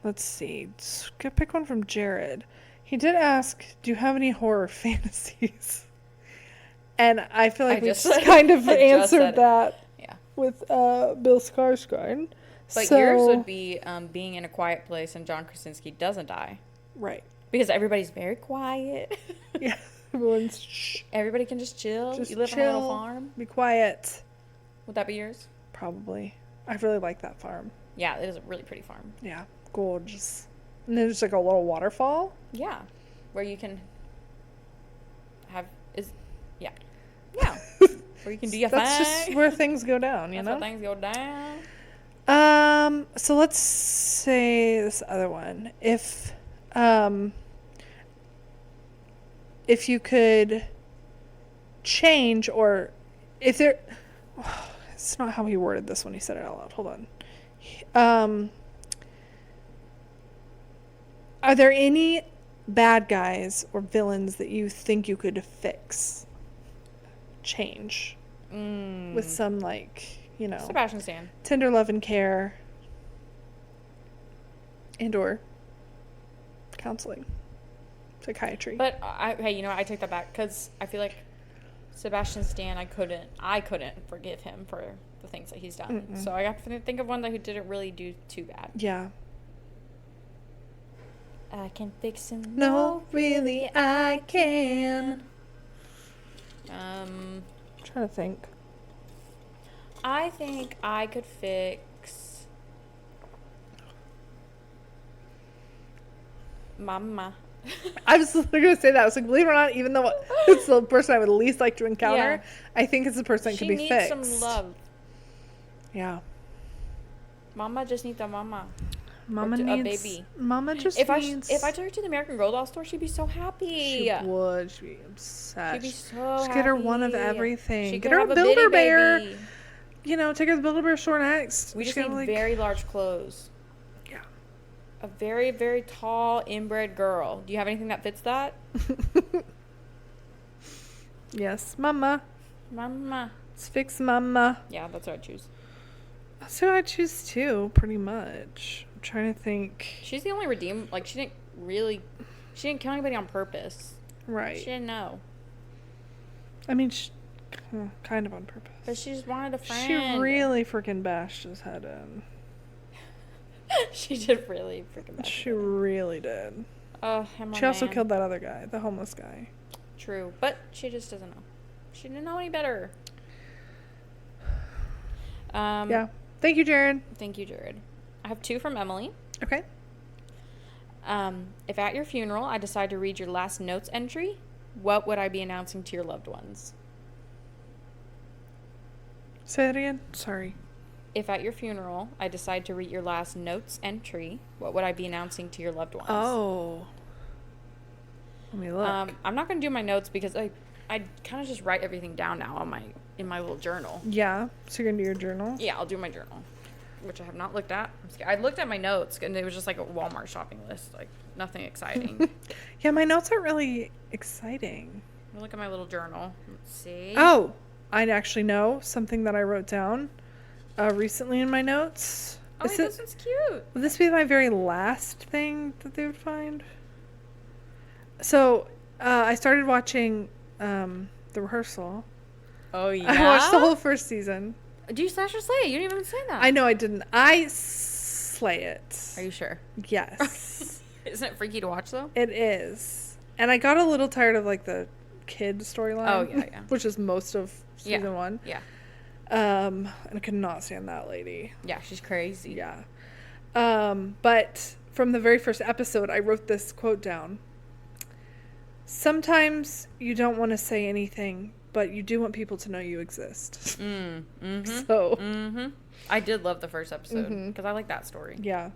let's see. Pick one from Jared. He did ask, do you have any horror fantasies? And I feel like we just kind of answered that with Bill Skarsgård. But yours would be being in a quiet place and John Krasinski doesn't die. Right. Because everybody's very quiet. Yeah. Everyone's shh. Everybody can just chill. Just you live chill, on a little farm. Be quiet. Would that be yours? Probably. I really like that farm. Yeah, it is a really pretty farm. Yeah. Gorgeous. And there's like a little waterfall. Yeah. Where you can have yeah. Where you can do your thing. That's just where things go down, you know? That's where things go down. So let's say this other one. If you could change or if there it's not how he worded this when he said it out loud. Hold on. Are there any bad guys or villains that you think you could change with some like, you know, Sebastian Stan, tender love and care and or counseling, psychiatry? But hey, you know what? I take that back because I feel like Sebastian Stan, I couldn't forgive him for the things that he's done. So I have to think of one that he didn't really do too bad. Yeah. I can fix him. No, really, I can. Um, I'm trying to think. I think I could fix Mama. I was literally going to say that. I was like, believe it or not, even though it's the person I would least like to encounter, Yeah. I think it's the person that could be fixed. She needs some love. Yeah. Mama just needs a mama. Mama needs a baby. Mama just needs... If I took her to the American Girl doll store, she'd be so happy. She would. She'd be obsessed. She'd be so Just happy. get her one of everything. She Get her a bitty Build-A-Bear. baby. You know, take her to the Build-A-Bear store next. We just need very large clothes. Yeah. A very, very tall, inbred girl. Do you have anything that fits that? Yes, Mama. Mama. Let's fix Mama. Yeah, that's what I'd choose. That's who I choose too, pretty much. I'm trying to think. She's the only redeem. Like, she didn't kill anybody on purpose. Right. She didn't know. I mean, kind of on purpose. But she just wanted a friend. She really freaking bashed his head in. She did really freaking bad. She really did. Oh, she also killed that other guy, the homeless guy. True, but she just doesn't know. She didn't know any better. Yeah. Thank you, Jared. Thank you, Jared. I have 2 from Emily. Okay. If at your funeral I decide to read your last notes entry, what would I be announcing to your loved ones? Say that again. Sorry. If at your funeral I decide to read your last notes entry, what would I be announcing to your loved ones? Oh. Let me look. I'm not going to do my notes because I kind of just write everything down now in my little journal. Yeah. So you're going to do your journal? Yeah, I'll do my journal, which I have not looked at. I'm scared. I looked at my notes, and it was just like a Walmart shopping list. Like, nothing exciting. Yeah, my notes aren't really exciting. I'll look at my little journal. Let's see. Oh, I actually know something that I wrote down recently in my notes. Oh, wait, this one's cute. Will this be my very last thing that they would find? So, I started watching The Rehearsal. Oh, yeah? I watched the whole first season. Do you slash or slay? You didn't even say that. I know I didn't. I slay it. Are you sure? Yes. Isn't it freaky to watch, though? It is. And I got a little tired of, like, the kid storyline. Oh, yeah. Which is most of season 1. Yeah. And I could not stand that lady. Yeah, she's crazy. Yeah. But from the very first episode, I wrote this quote down. Sometimes you don't want to say anything, but you do want people to know you exist. So. I did love the first episode because I like that story. Yeah.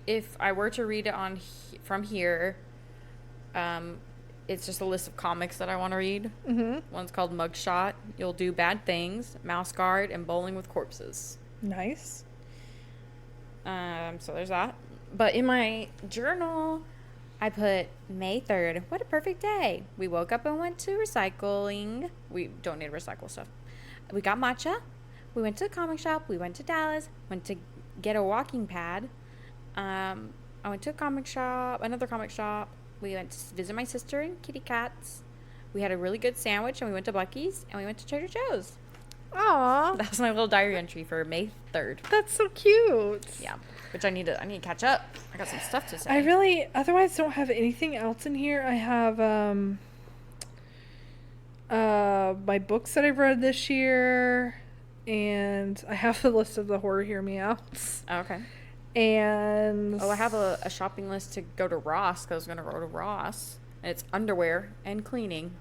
If I were to read it from here, it's just a list of comics that I want to read. One's called Mugshot, You'll Do Bad Things, Mouse Guard, and Bowling with Corpses. Nice. So there's that. But in my journal, I put May 3rd. What a perfect day. We woke up and went to recycling. We don't need to recycle stuff. We got matcha. We went to a comic shop. We went to Dallas. Went to get a walking pad. I went to another comic shop. We went to visit my sister and kitty cats. We had a really good sandwich, and we went to Buc-ee's, and we went to Trader Joe's. Aw. That was my little diary entry for May 3rd. That's so cute. Yeah, which I need to catch up. I got some stuff to say. I really, otherwise, don't have anything else in here. I have my books that I've read this year, and I have the list of the horror hear me outs. Oh, okay. And I have a shopping list to go to Ross, because I was going to go to Ross, and it's underwear and cleaning.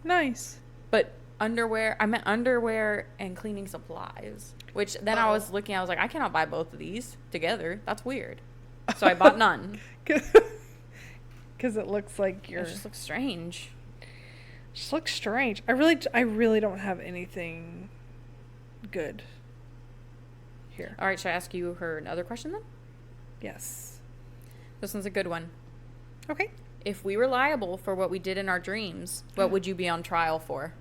Nice. But I meant underwear and cleaning supplies, which then I was looking, I was like, I cannot buy both of these together. That's weird. So I bought none. Because it looks like It just looks strange. Just looks strange. I really don't have anything good here. All right, should I ask you another question then? Yes. This one's a good one. Okay. If we were liable for what we did in our dreams, what would you be on trial for?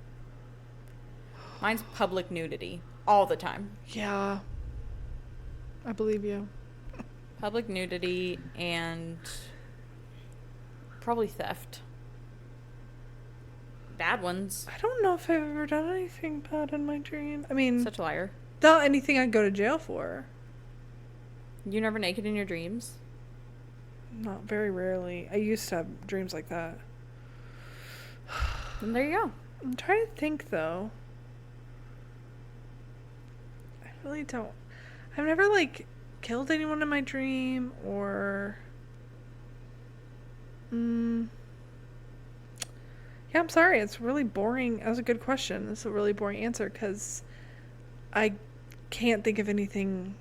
Mine's public nudity. All the time. Yeah. I believe you. Public nudity and probably theft. bad ones. I don't know if I've ever done anything bad in my dream. I mean, Such a liar. not anything I'd go to jail for. You never naked in your dreams? Not very rarely. I used to have dreams like that. And there you go. I'm trying to think, though. I really don't. I've never, like, killed anyone in my dream or... Yeah, I'm sorry. It's really boring. That was a good question. It's a really boring answer because I can't think of anything,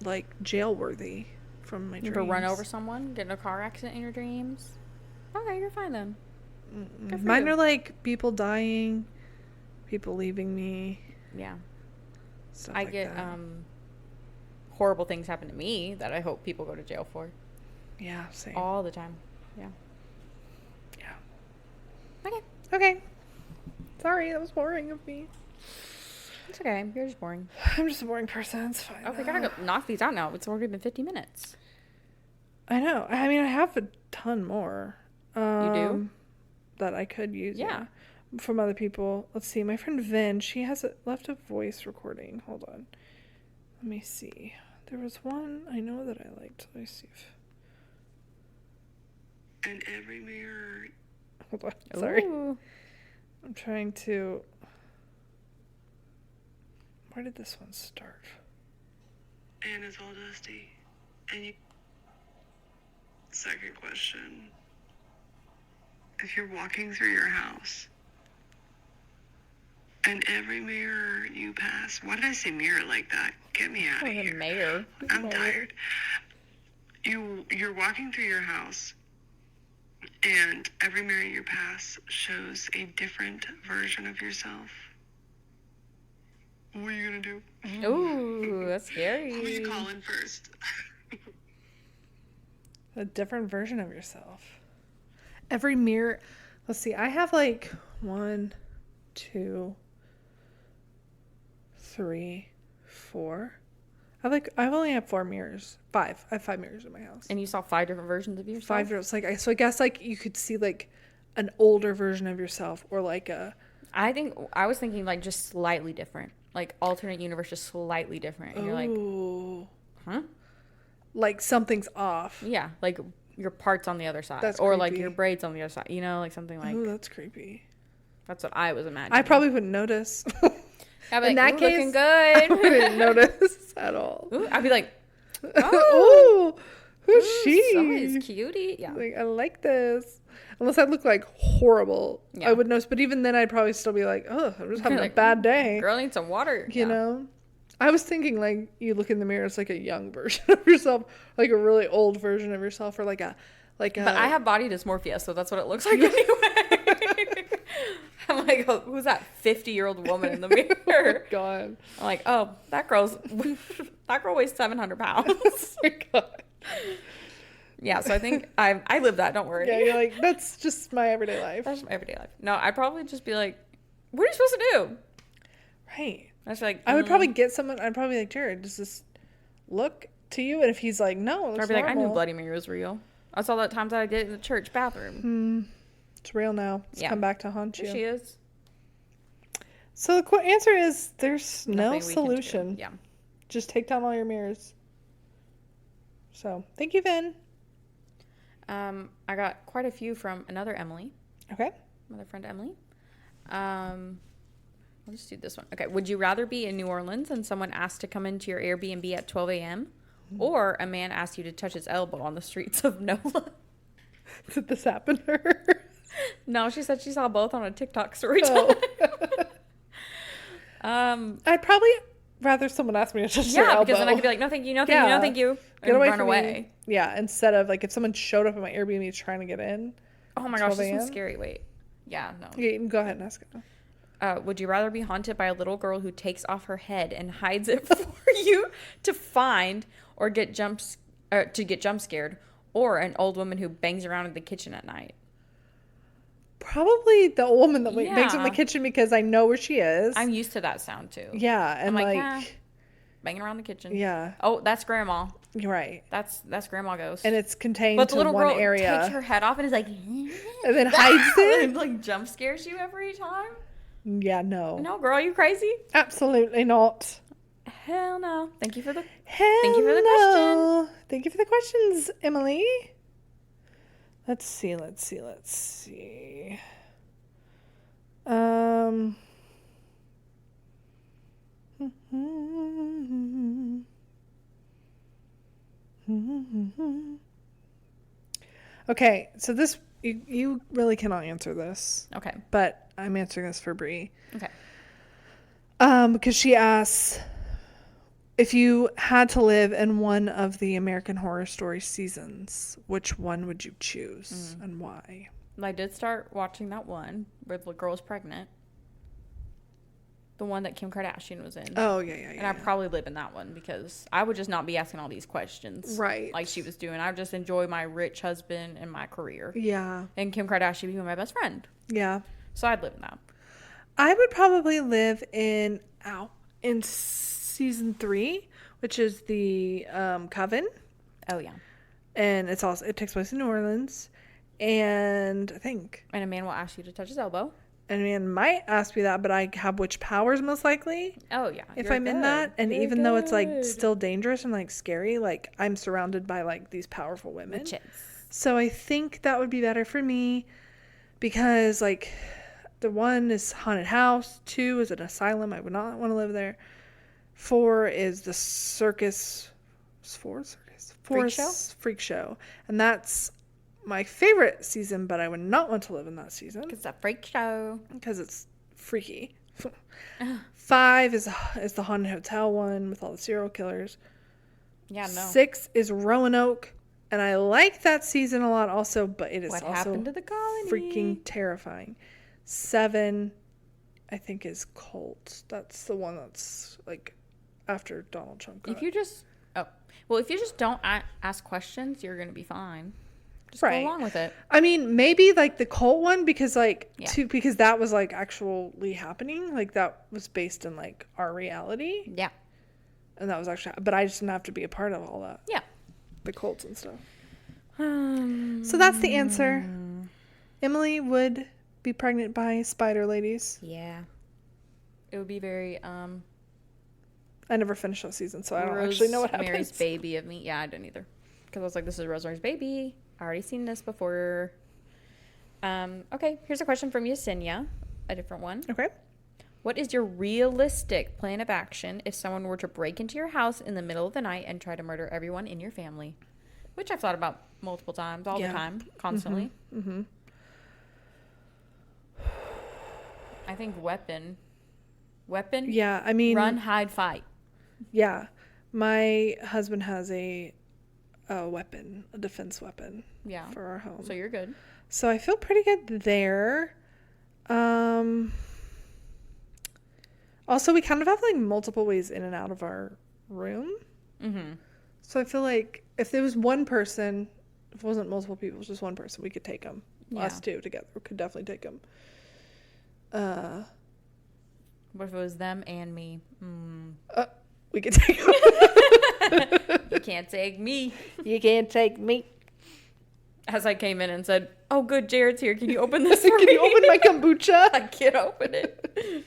like, jail-worthy from my dreams. You ever run over someone? Get in a car accident in your dreams? Okay, you're fine then. Mine are, like, people dying, people leaving me. Yeah. Stuff I like get, that. horrible things happen to me that I hope people go to jail for. Yeah, same. All the time. Yeah. Okay. Okay. Sorry, that was boring of me. It's okay. You're just boring. I'm just a boring person. It's fine. Okay, gotta go knock these out now. It's already been 50 minutes. I know. I mean, I have a ton more. You do? That I could use. Yeah. From other people. Let's see. My friend Vin, she has left a voice recording. Hold on. Let me see. There was one I know that I liked. Let me see if... And every mirror... Hold on. Sorry. Ooh. I'm trying to... Where did this one start? And it's all dusty. And you... Second question. If you're walking through your house and every mirror you pass... Why did I say mirror like that? Get me out of here. Mayor. I'm tired. You're walking through your house and every mirror you pass shows a different version of yourself. What are you gonna do? Ooh, that's scary. Who are you calling first? A different version of yourself. Every mirror. Let's see. I have like 1, 2, 3, 4. I only have 4 mirrors. 5. I have 5 mirrors in my house. And you saw 5 different versions of yourself? 5 years. Like, so I guess like you could see like an older version of yourself or like a... I was thinking like just slightly different. Like alternate universe, just slightly different. And you're like, huh? Like something's off. Yeah, like your parts on the other side. That's or creepy. like your braids on the other side. You know, like something like... Oh, that's creepy. That's what I was imagining. I probably wouldn't notice. I'd be In like, that case, looking good. I wouldn't notice at all. Ooh, I'd be like, Oh, who's she? Somebody's cutie. Yeah. Like, I like this. Unless I look like horrible, Yeah. I would notice. But even then, I'd probably still be like, oh, I'm just having Like, a bad day. Girl needs some water. You know? I was thinking, like, you look in the mirror, it's like a young version of yourself, like a really old version of yourself, or like a... But I have body dysmorphia, so that's what it looks like anyway. I'm like, oh, who's that 50-year-old woman in the mirror? God. I'm like, oh, that girl weighs 700 pounds. Oh my God. Yeah, so I think I live that. Don't worry. Yeah, you're like, that's just my everyday life. That's my everyday life. No, I'd probably just be like, what are you supposed to do? Right. I was like, I would probably get someone. I'd probably be like, Jared, does this look to you? And if he's like, no, it's I'd be like, I knew normal. Bloody Mary was real. I saw that times that I did in the church bathroom. It's real now. It's come back to haunt you. There she is. So the answer is there's no Nothing we can do. solution. Yeah. Just take down all your mirrors. So thank you, Vin. I got quite a few from another Emily. Okay. Another friend, Emily. I'll just do this one. Okay. Would you rather be in New Orleans and someone asked to come into your Airbnb at 12 a.m. or a man asked you to touch his elbow on the streets of NOLA? Did this happen to her? No, she said she saw both on a TikTok story. Oh. I'd probably rather someone ask me to touch their elbow. Because then I could be like, no, thank you, no, thank you, no, thank you. Get away run from away. me. Yeah, instead of like if someone showed up at my Airbnb trying to get in. Oh my gosh, this one's scary. Wait. Yeah, no. Okay, go ahead and ask it. Would you rather be haunted by a little girl who takes off her head and hides it for you to find, or get jump scared, or an old woman who bangs around in the kitchen at night? Probably the old woman that bangs in the kitchen because I know where she is. I'm used to that sound too. Yeah, and I'm like banging around the kitchen. Yeah. Oh, that's grandma. You're right. That's grandma ghost. And it's contained but the to little one girl area. takes her head off and is like, and then hides it. And like jump scares you every time. Yeah, no. No, girl, you crazy? Absolutely not. Hell no. Thank you for the question. Thank you for the questions, Emily. Let's see. Okay, so this you really cannot answer this. Okay. But I'm answering this for Bree. Okay. Because she asks, if you had to live in one of the American Horror Story seasons, which one would you choose and why? I did start watching that one where the girl was pregnant. The one that Kim Kardashian was in. Oh, yeah. And I'd probably live in that one because I would just not be asking all these questions. Right. Like she was doing. I would just enjoy my rich husband and my career. Yeah. And Kim Kardashian being my best friend. Yeah. So I'd live in that. I would probably live in season 3, which is the Coven. Oh, yeah. And it takes place in New Orleans. And I think. And a man will ask you to touch his elbow. And a man might ask me that, but I have which powers most likely? Oh, yeah. If I'm in that. And even though it's like still dangerous and like scary, like I'm surrounded by like these powerful women. Witches. So I think that would be better for me because like the 1 is haunted house, 2 is an asylum. I would not want to live there. 4 is the circus. 4 is freak show. And that's my favorite season, but I would not want to live in that season. Because it's a freak show. Because it's freaky. 5 is the haunted hotel one with all the serial killers. Yeah, no. 6 is Roanoke, and I like that season a lot also, but it is What also happened to the colony? freaking terrifying. 7, I think, is Cult. That's the one that's like after Donald Trump got. If you just don't ask questions, you're gonna be fine. Just right. go along with it. I mean, maybe like the Cult one because because that was like actually happening. Like that was based in like our reality. Yeah. And that was actually, but I just didn't have to be a part of all that. Yeah. The cults and stuff. So that's the answer. Emily would be pregnant by spider ladies. Yeah. It would be very I never finished that season, so I don't actually know what happens. Rosemary's Baby of me. Yeah, I didn't either. Because I was like, this is Rosemary's Baby. I already seen this before. Okay, here's a question from Yesenia. A different one. Okay. What is your realistic plan of action if someone were to break into your house in the middle of the night and try to murder everyone in your family? Which I've thought about multiple times, all the time, constantly. Mm-hmm. I think weapon. Weapon? Yeah, I mean... Run, hide, fight. Yeah. My husband has a weapon, a defense weapon for our home. So you're good. So I feel pretty good there. Also, we kind of have like multiple ways in and out of our room. Mm-hmm. So I feel like if there was one person, if it wasn't multiple people, it was just one person, we could take them. Yeah. Us two together, we could definitely take them. What if it was them and me? We could take them. You can't take me. You can't take me. As I came in and said, "Oh, good, Jared's here. Can you open this for me? Can you open my kombucha?" I can't open it.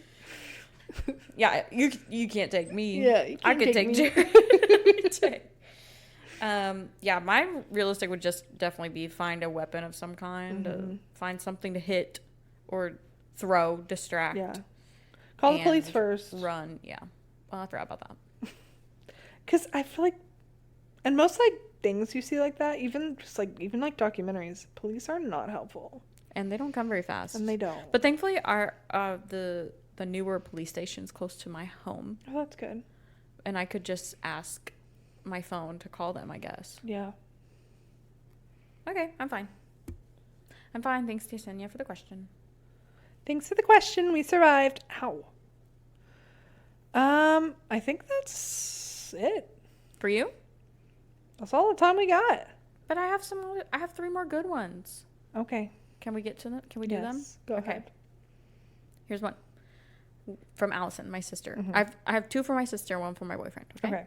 Yeah, you can't take me. Yeah, you can't I could take Jared. Yeah, my realistic would just definitely be find a weapon of some kind, find something to hit or throw, distract. Yeah. Call the police first. Run. Yeah. Well, I forgot about that. Because I feel like, and most like things you see like that, even like documentaries, police are not helpful. And they don't come very fast. And they don't. But thankfully, our the newer police station's close to my home. Oh, that's good. And I could just ask my phone to call them, I guess. Yeah. Okay, I'm fine. I'm fine. Thanks, Yesenia, for the question. Thanks for the question. We survived. Ow. I think that's it. For you? That's all the time we got. But I have I have 3 more good ones. Okay. Can we get to them? Can we do them? Go ahead. Here's one. from Allison, my sister. Mm-hmm. I have 2 for my sister and 1 for my boyfriend. Okay.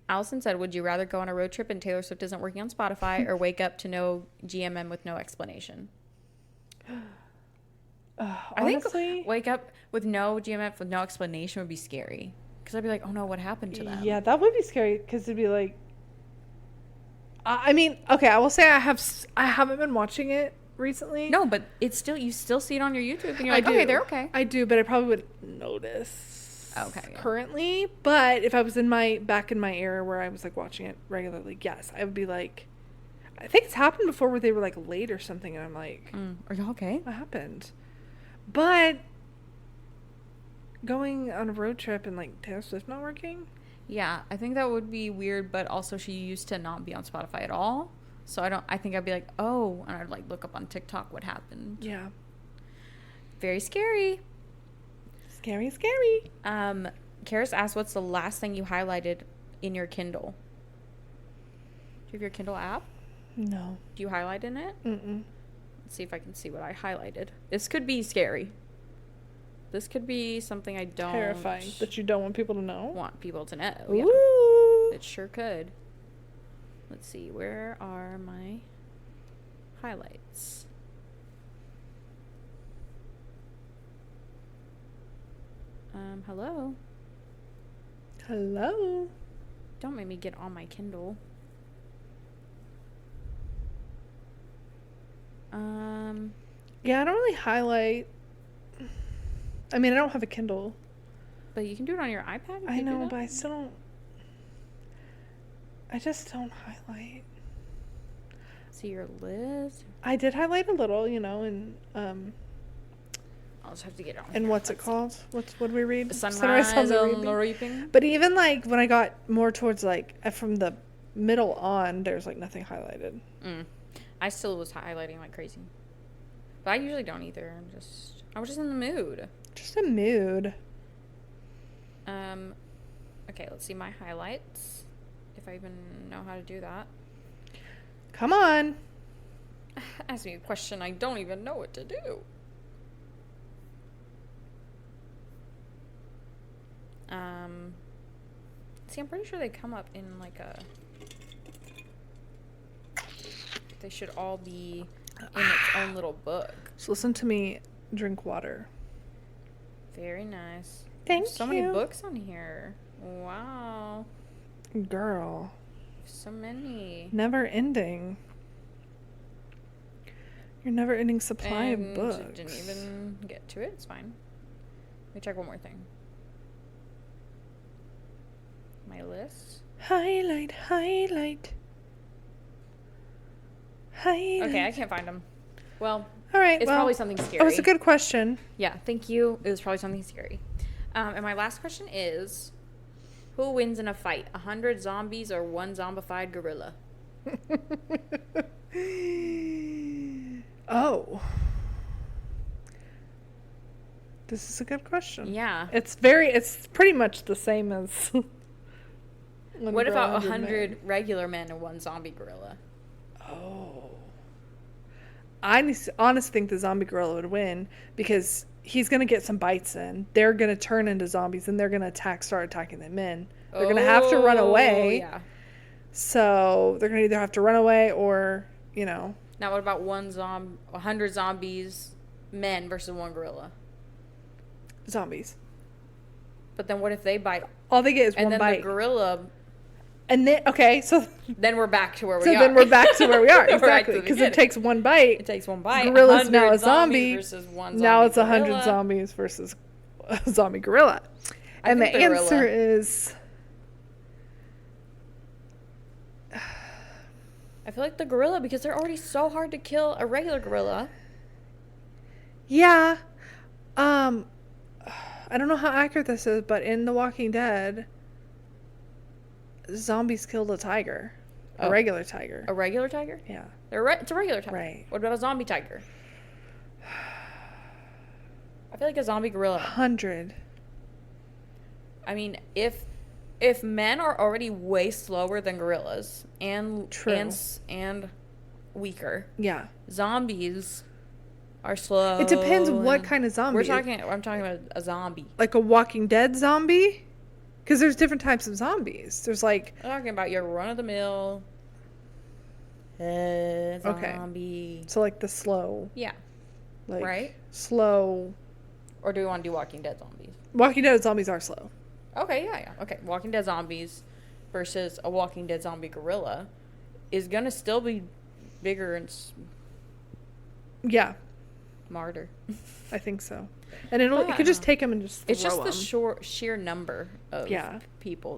Allison said, would you rather go on a road trip and Taylor Swift isn't working on Spotify or wake up to no GMM with no explanation? I think wake up with no GMF with no explanation would be scary. Because I'd be like, oh no, what happened to them? Yeah, that would be scary because it'd be like... I mean, okay, I will say I haven't been watching it recently. No, but it's still, you still see it on your YouTube and you're like, okay, they're okay. I do, but I probably wouldn't notice currently. But if I was back in my era where I was like watching it regularly, yes, I would be like, I think it's happened before where they were like late or something and I'm like, are you okay? What happened? But going on a road trip and like Taylor Swift not working? Yeah, I think that would be weird, but also she used to not be on Spotify at all. So I think I'd be like, oh, and I'd like look up on TikTok what happened. Yeah. Very scary. Scary. Karis asked, what's the last thing you highlighted in your Kindle? Do you have your Kindle app? No. Do you highlight in it? Mm-mm. Let's see if I can see what I highlighted. This could be scary. This could be something I don't... Terrifying. That you don't want people to know? Want people to know. Ooh. Yeah. It sure could. Let's see. Where are my highlights? Hello? Hello? Don't make me get on my Kindle. Yeah, I don't really highlight. I mean, I don't have a Kindle. But you can do it on your iPad? I know, but I still don't. I just don't highlight. See your list? I did highlight a little, and I'll just have to get it on. And what's it called? What did we read? Sunrise on the Reaping. But even like when I got more towards like from the middle on, there's like nothing highlighted. I still was highlighting like crazy. But I usually don't either. I was just in the mood. Just a mood. Okay, let's see my highlights. If I even know how to do that. Come on. Ask me a question I don't even know what to do. See, I'm pretty sure they come up in like a... They should all be in its own little book. So listen to me drink water. Very nice. Thank you. So many books on here. Wow. Girl. So many. Never ending. Your never ending supply of books. Didn't even get to it. It's fine. Let me check one more thing. My list. Highlight. Okay, I can't find them. Well, all right. It's probably something scary. That was a good question. Yeah, thank you. It was probably something scary. And my last question is, who wins in a fight? 100 zombies or 1 zombified gorilla? Oh. This is a good question. Yeah. It's pretty much the same as... What about 100 regular men and 1 zombie gorilla? Oh. I honestly think the zombie gorilla would win because he's going to get some bites in. They're going to turn into zombies and they're going to start attacking the men. They're going to have to run away. Yeah. So they're going to either have to run away or, Now what about 100 zombies, men versus 1 gorilla? Zombies. But then what if they bite? All they get is one bite. And then the gorilla... And then, okay, so... Then we're back to where we are. So then we're back to where we are, exactly. Because it takes one bite. It takes one bite. Gorilla's now a zombie. Versus 1 zombie now it's gorilla. 100 zombies versus a zombie gorilla. And the answer is... I feel like the gorilla, because they're already so hard to kill a regular gorilla. Yeah. I don't know how accurate this is, but in The Walking Dead... Zombies killed a tiger. A regular tiger. A regular tiger? Yeah. It's a regular tiger. Right. What about a zombie tiger? I feel like a zombie gorilla. 100. I mean, if men are already way slower than gorillas and True. and weaker. Yeah. Zombies are slow. It depends what kind of zombie. I'm talking about a zombie. Like a Walking Dead zombie? Because there's different types of zombies. There's like... I'm talking about your run-of-the-mill zombie. Okay. So like the slow. Yeah. Like right? Slow. Or do we want to do Walking Dead zombies? Walking Dead zombies are slow. Okay, yeah. Okay, Walking Dead zombies versus a Walking Dead zombie gorilla is going to still be bigger and yeah. smarter. I think so. And it could just take them and just it's throw just the sheer number of people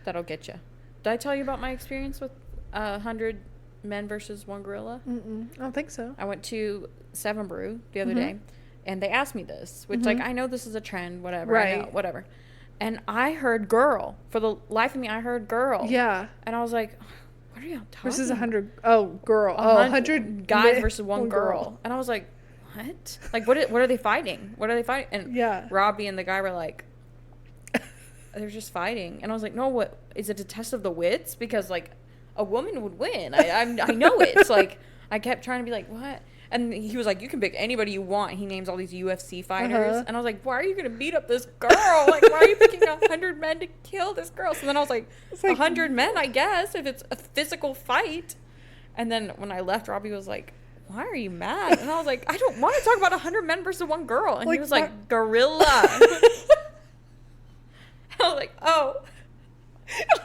that'll get you. Did I tell you about my experience with 100 men versus one gorilla? I don't think so. I went to Seven Brew the other day, and they asked me this, which like I know this is a trend, whatever, right? I know, whatever. And I heard girl. For the life of me, I heard girl. Yeah. And I was like, what are y'all talking? Versus 100. Oh, girl. 100 guys versus one girl. And I was like, what? Like, what are they fighting? What are they fighting? And Robbie and the guy were like, they're just fighting. And I was like, no, what? Is it a test of the wits? Because, like, a woman would win. I know it. It's like, I kept trying to be like, what? And he was like, you can pick anybody you want. He names all these UFC fighters. And I was like, why are you going to beat up this girl? Like, why are you picking 100 men to kill this girl? So then I was like, 100 men, I guess, if it's a physical fight. And then when I left, Robbie was like, why are you mad? And I was like, I don't want to talk about 100 men versus one girl. And like, he was like, gorilla. I was like, oh.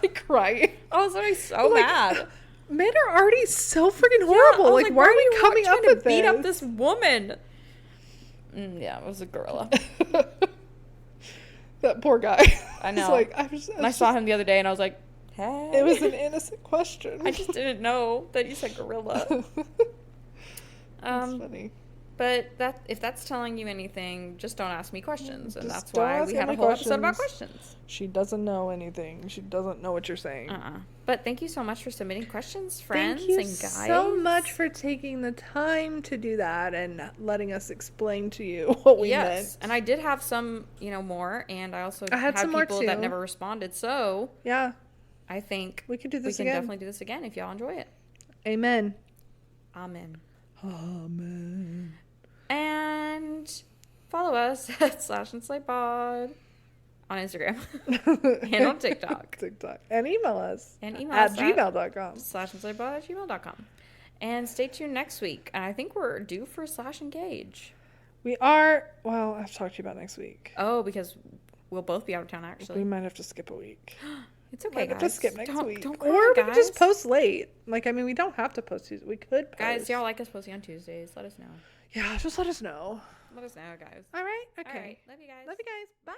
Like, crying. I was like, so mad. Men are already so freaking horrible. Like, why are we coming up with beat up this woman? Yeah, it was a gorilla. That poor guy. I know. Like, I saw him the other day, and I was like, hey. It was an innocent question. I just didn't know that you said gorilla. That's funny. But if that's telling you anything, just don't ask me questions. And that's why we had a whole episode about questions. She doesn't know anything. She doesn't know what you're saying. But thank you so much for submitting questions, friends and guys. Thank you so much for taking the time to do that and letting us explain to you what we meant. And I did have some, more, and I also had some people more that never responded. So yeah, I think we can do this again. We can definitely do this again if y'all enjoy it. Amen. Amen. Amen. And follow us at Slash&Slay Pod on Instagram and on TikTok. And email us. At gmail.com. Slash&SlayPod@gmail.com. And stay tuned next week. And I think we're due for Slash Engage. We are. Well, I've talked to you about next week. Oh, because we'll both be out of town, actually. We might have to skip a week. It's okay, guys. Have to skip next week. Don't cry, or we guys. can just post late. Like, we don't have to post Tuesday. We could post. Guys, y'all like us posting on Tuesdays. Let us know. Yeah, just let us know. Let us know, guys. All right. Okay. All right. Love you guys. Bye.